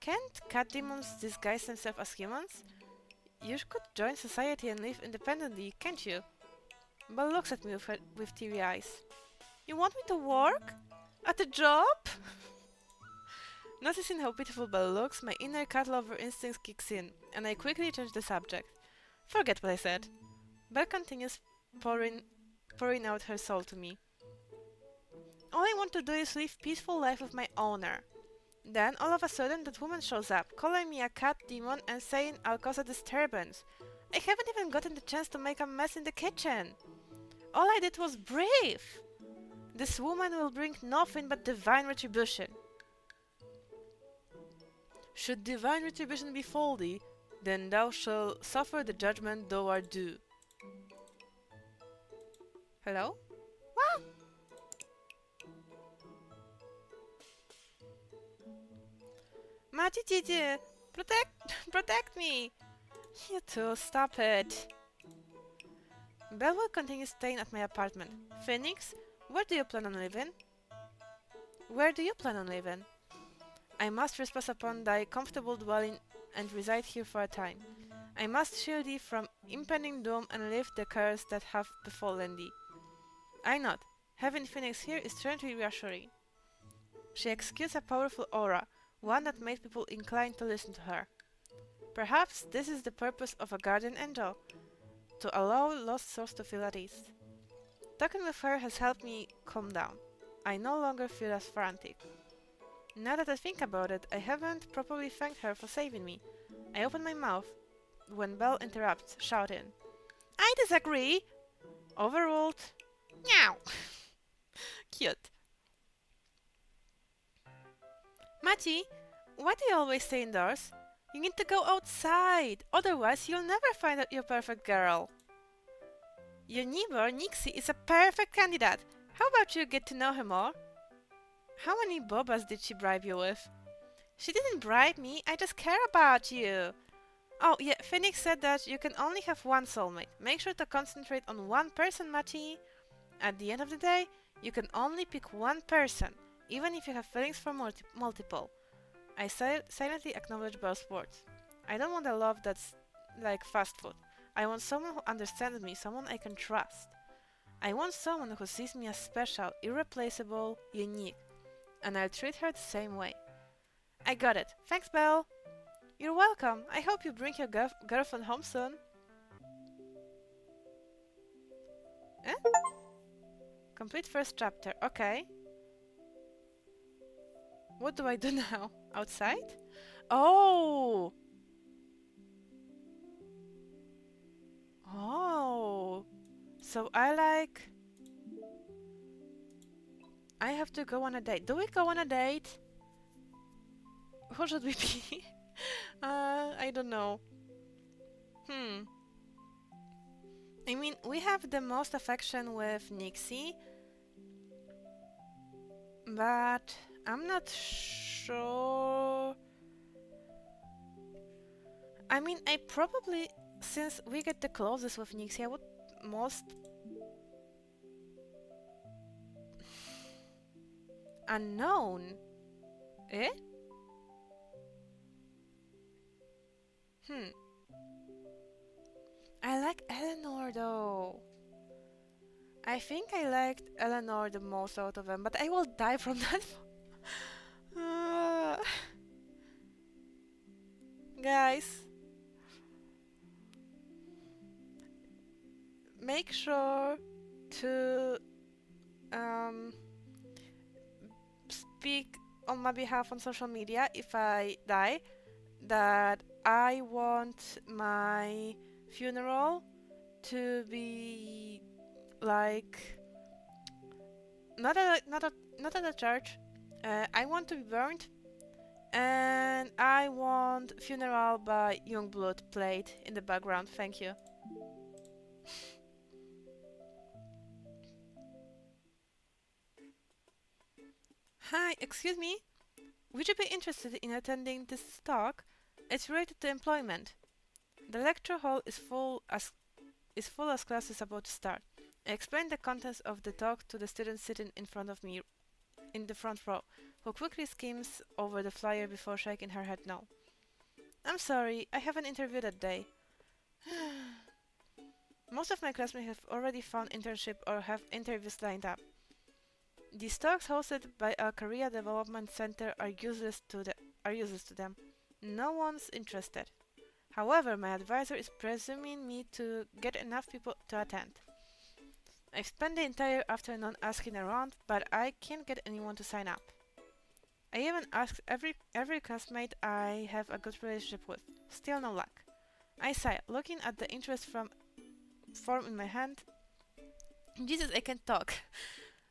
Can't cat demons disguise themselves as humans? You could join society and live independently, can't you? Belle looks at me with teary eyes. You want me to work? At a job? Noticing how beautiful Belle looks, my inner cat lover instinct kicks in, and I quickly change the subject. Forget what I said. Belle continues pouring out her soul to me. All I want to do is live peaceful life with my owner. Then, all of a sudden, that woman shows up, calling me a cat demon and saying I'll cause a disturbance. I haven't even gotten the chance to make a mess in the kitchen. All I did was breathe. This woman will bring nothing but divine retribution. Should divine retribution befall thee, then thou shalt suffer the judgment thou art due. Hello? Wow! Mati, protect me! You two, stop it. Belle will continue staying at my apartment. Phoenix, where do you plan on living? Where do you plan on living? I must trespass upon thy comfortable dwelling and reside here for a time. I must shield thee from impending doom and lift the curse that have befallen thee. I nod. Having Phoenix here is strangely reassuring. She exudes a powerful aura, one that made people inclined to listen to her. Perhaps this is the purpose of a guardian angel, to allow lost souls to feel at ease. Talking with her has helped me calm down. I no longer feel as frantic. Now that I think about it, I haven't properly thanked her for saving me. I open my mouth when Belle interrupts, shouting, I disagree! Overruled. Meow! Cute. Mati, why do you always stay indoors? You need to go outside, otherwise you'll never find out your perfect girl. Your neighbor, Nixie, is a perfect candidate. How about you get to know her more? How many bobas did she bribe you with? She didn't bribe me, I just care about you. Oh yeah, Phoenix said that you can only have one soulmate. Make sure to concentrate on one person, Mati. At the end of the day, you can only pick one person, even if you have feelings for multiple. I silently acknowledge Belle's words. I don't want a love that's like fast food. I want someone who understands me, someone I can trust. I want someone who sees me as special, irreplaceable, unique, and I'll treat her the same way. I got it. Thanks, Belle. You're welcome. I hope you bring your girlfriend home soon. Eh? Complete first chapter. Okay. What do I do now? Outside? Oh! Oh! So I have to go on a date. Do we go on a date? Who should we be? I don't know. I mean, we have the most affection with Nixie, but I'm not sure. I mean, I probably, since we get the closest with Nixie, I would most unknown. Eh? I like Eleanor though. I think I liked Eleanor the most out of them, but I will die from that. Uh, guys, make sure to speak on my behalf on social media if I die, that I want my funeral to be like not at a church. I want to be burned, and I want funeral by Youngblood played in the background. Thank you. Hi, excuse me. Would you be interested in attending this talk? It's related to employment. The lecture hall is full as class is about to start. I explained the contents of the talk to the student sitting in front of me in the front row, who quickly skims over the flyer before shaking her head no. I'm sorry, I have an interview that day. Most of my classmates have already found internship or have interviews lined up. These talks hosted by a career development center are useless to them. No one's interested. However, my advisor is presuming me to get enough people to attend. I've spent the entire afternoon asking around, but I can't get anyone to sign up. I even asked every classmate I have a good relationship with. Still no luck. I sigh, looking at the interest form in my hand. Jesus, I can't talk.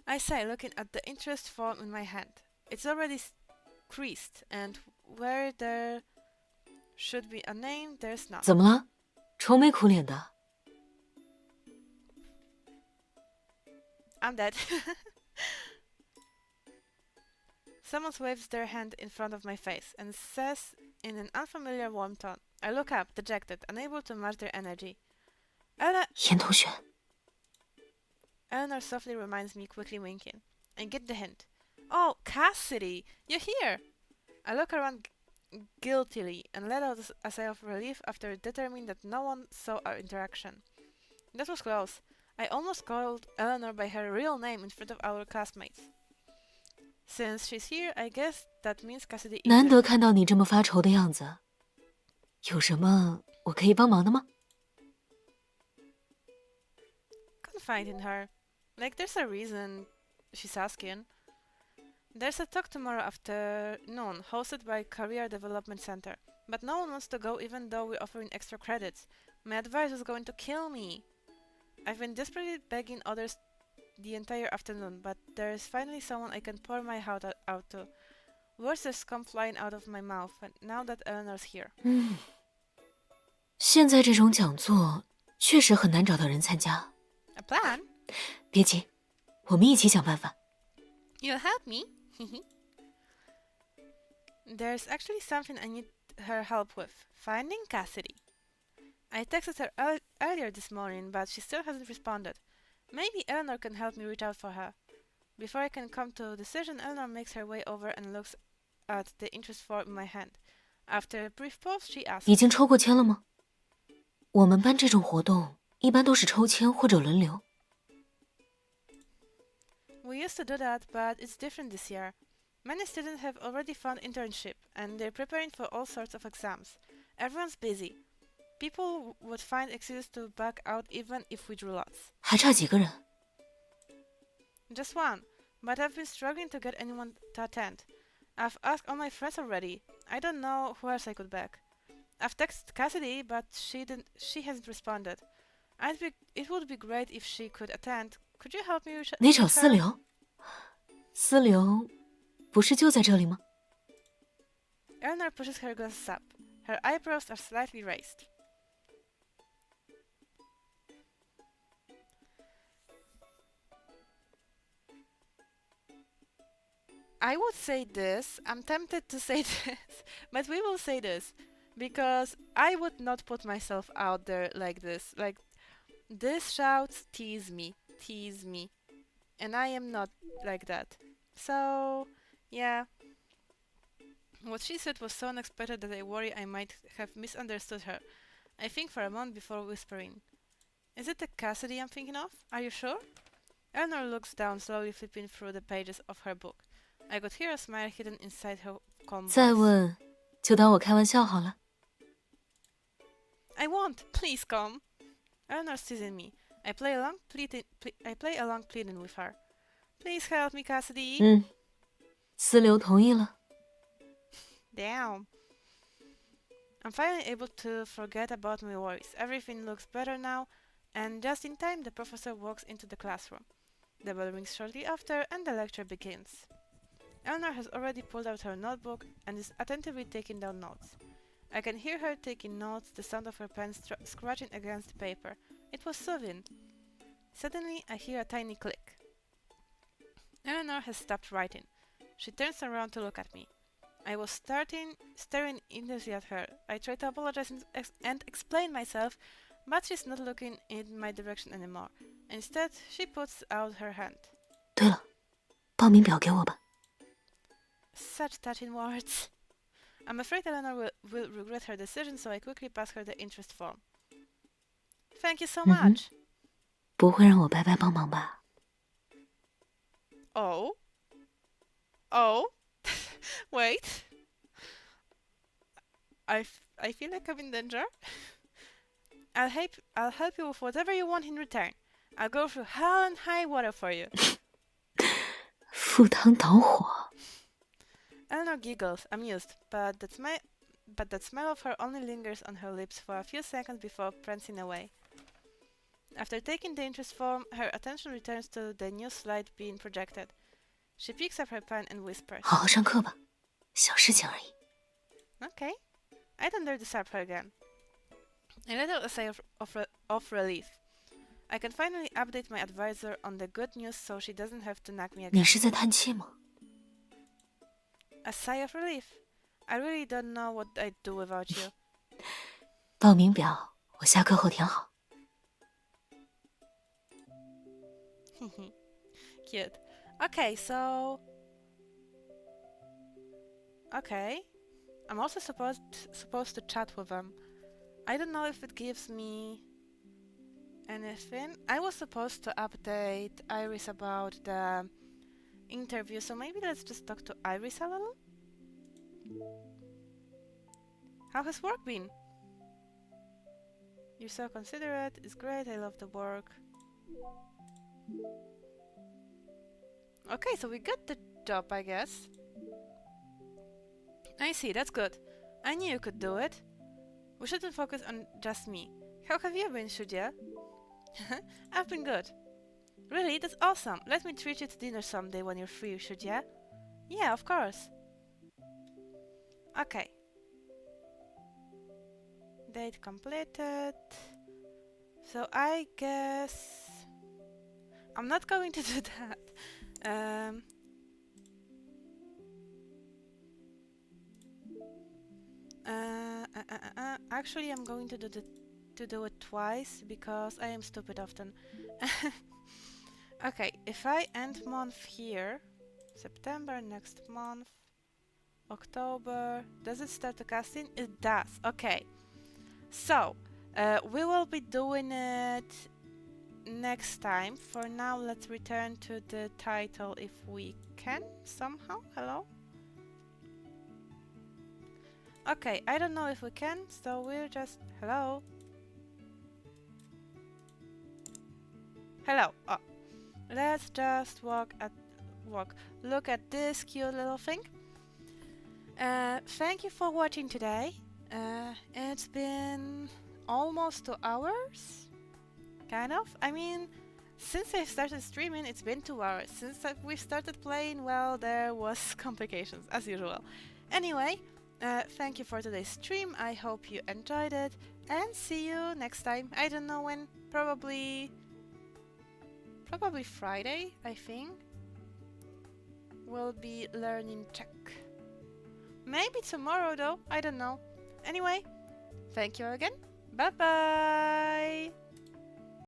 I sigh, looking at the interest form in my hand. It's already creased, and where there should be a name, there's none. 怎么了？愁眉苦脸的。I'm dead. Someone waves their hand in front of my face and says in an unfamiliar warm tone. I look up, dejected, unable to match their energy. 严同学。 Eleanor softly reminds me, quickly winking. I get the hint. Oh, Cassidy! You're here! I look around guiltily and let out a sigh of relief after determining that no one saw our interaction. That was close. I almost called Eleanor by her real name in front of our classmates. Since she's here, I guess that means Cassidy is... 难得看到你这么发愁的样子，有什么我可以帮忙的吗？ Confide in her. Like, there's a reason she's asking. There's a talk tomorrow afternoon, hosted by Career Development Center. But no one wants to go even though we're offering extra credits. My advisor's going to kill me. I've been desperately begging others the entire afternoon, but there's finally someone I can pour my heart out to. Words just come flying out of my mouth, and now that Eleanor's here. 现在这种讲座确实很难找到人参加。 A plan? 别急，我们一起想办法。 You'll help me? There's actually something I need her help with. Finding Cassidy. I texted her earlier this morning, but she still hasn't responded. Maybe Eleanor can help me reach out for her. Before I can come to a decision, Eleanor makes her way over and looks at the interest form in my hand. After a brief pause, she asks, 已经抽过签了吗？我们班这种活动一般都是抽签或者轮流。 We used to do that, but it's different this year. Many students have already found internship, and they're preparing for all sorts of exams. Everyone's busy. People would find excuses to back out even if we drew lots. 还差几个人？ Just one, but I've been struggling to get anyone to attend. I've asked all my friends already. I don't know who else I could beg. I've texted Cassidy, but she hasn't responded. It would be great if she could attend. Could you help me reach 你找 her? 思流？思流不是就在这里吗？ Eleanor pushes her glasses up. Her eyebrows are slightly raised. I would say this. I'm tempted to say this, but we will say this because I would not put myself out there like this. Like, this shouts tease me, and I am not like that. So, yeah. What she said was so unexpected that I worry I might have misunderstood her. I think for a moment before whispering, "Is it the Cassidy I'm thinking of? Are you sure?" Eleanor looks down, slowly flipping through the pages of her book. I could hear a smile hidden inside her calm 再 voice. 问，就当我开玩笑好了。 I won't. Please come. Eleanor's teasing me. I play along, pleading with her. Please help me, Cassidy. 嗯，思流同意了。 Damn. I'm finally able to forget about my worries. Everything looks better now, and just in time the professor walks into the classroom. The bell rings shortly after, and the lecture begins. Eleanor has already pulled out her notebook and is attentively taking down notes. I can hear her taking notes, the sound of her pen scratching against the paper. It was soothing. Suddenly, I hear a tiny click. Eleanor has stopped writing. She turns around to look at me. I was staring intensely at her. I try to apologize and explain myself, but she's not looking in my direction anymore. Instead, she puts out her hand. 对了，报名表给我吧。 Such touching words. I'm afraid Eleanor will regret her decision, so I quickly pass her the interest form. Thank you so much. 不会让我白白帮忙吧？ Oh? Wait. I feel like I'm in danger. I'll help you with whatever you want in return. I'll go through hell and high water for you. 赴汤蹈火。 Eleanor giggles, amused, but that smile of her only lingers on her lips for a few seconds before prancing away. After taking the interest form, her attention returns to the new slide being projected. She picks up her pen and whispers, 好好上课吧，小事情而已。 Okay. I don't dare disturb her again. I let out a sigh of relief. I can finally update my advisor on the good news so she doesn't have to nag me again. 你是在叹气吗？ A sigh of relief. I really don't know what I'd do without you. 报名表我下课后填好。 Cute. Okay, so... Okay. I'm also supposed to chat with them. I don't know if it gives me anything. I was supposed to update Iris about the interview, so maybe let's just talk to Iris a little. How has work been? You're so considerate. It's great. I love the work. Okay, so we got the job, I guess. I see, that's good. I knew you could do it. We shouldn't focus on just me. How have you been, Shuja? I've been good. Really? That's awesome. Let me treat you to dinner someday when you're free, Shuja. Yeah, of course. Okay. Date completed. So I guess... I'm not going to do that. Actually, I'm going to do it twice because I am stupid often. Okay, if I end month here, September next month, October, does it start the casting? It does. Okay, so we will be doing it next time. For now, let's return to the title if we can somehow. Hello? Okay, I don't know if we can, so we'll just... Hello? Hello. Oh. Let's just look at this cute little thing. Thank you for watching today. It's been almost 2 hours? Kind of. I mean, since I started streaming, it's been 2 hours. Since we started playing, well, there was complications, as usual. Anyway, thank you for today's stream. I hope you enjoyed it, and see you next time. I don't know when. Probably Friday, I think. We'll be learning Czech. Maybe tomorrow, though. I don't know. Anyway, thank you again. Bye bye.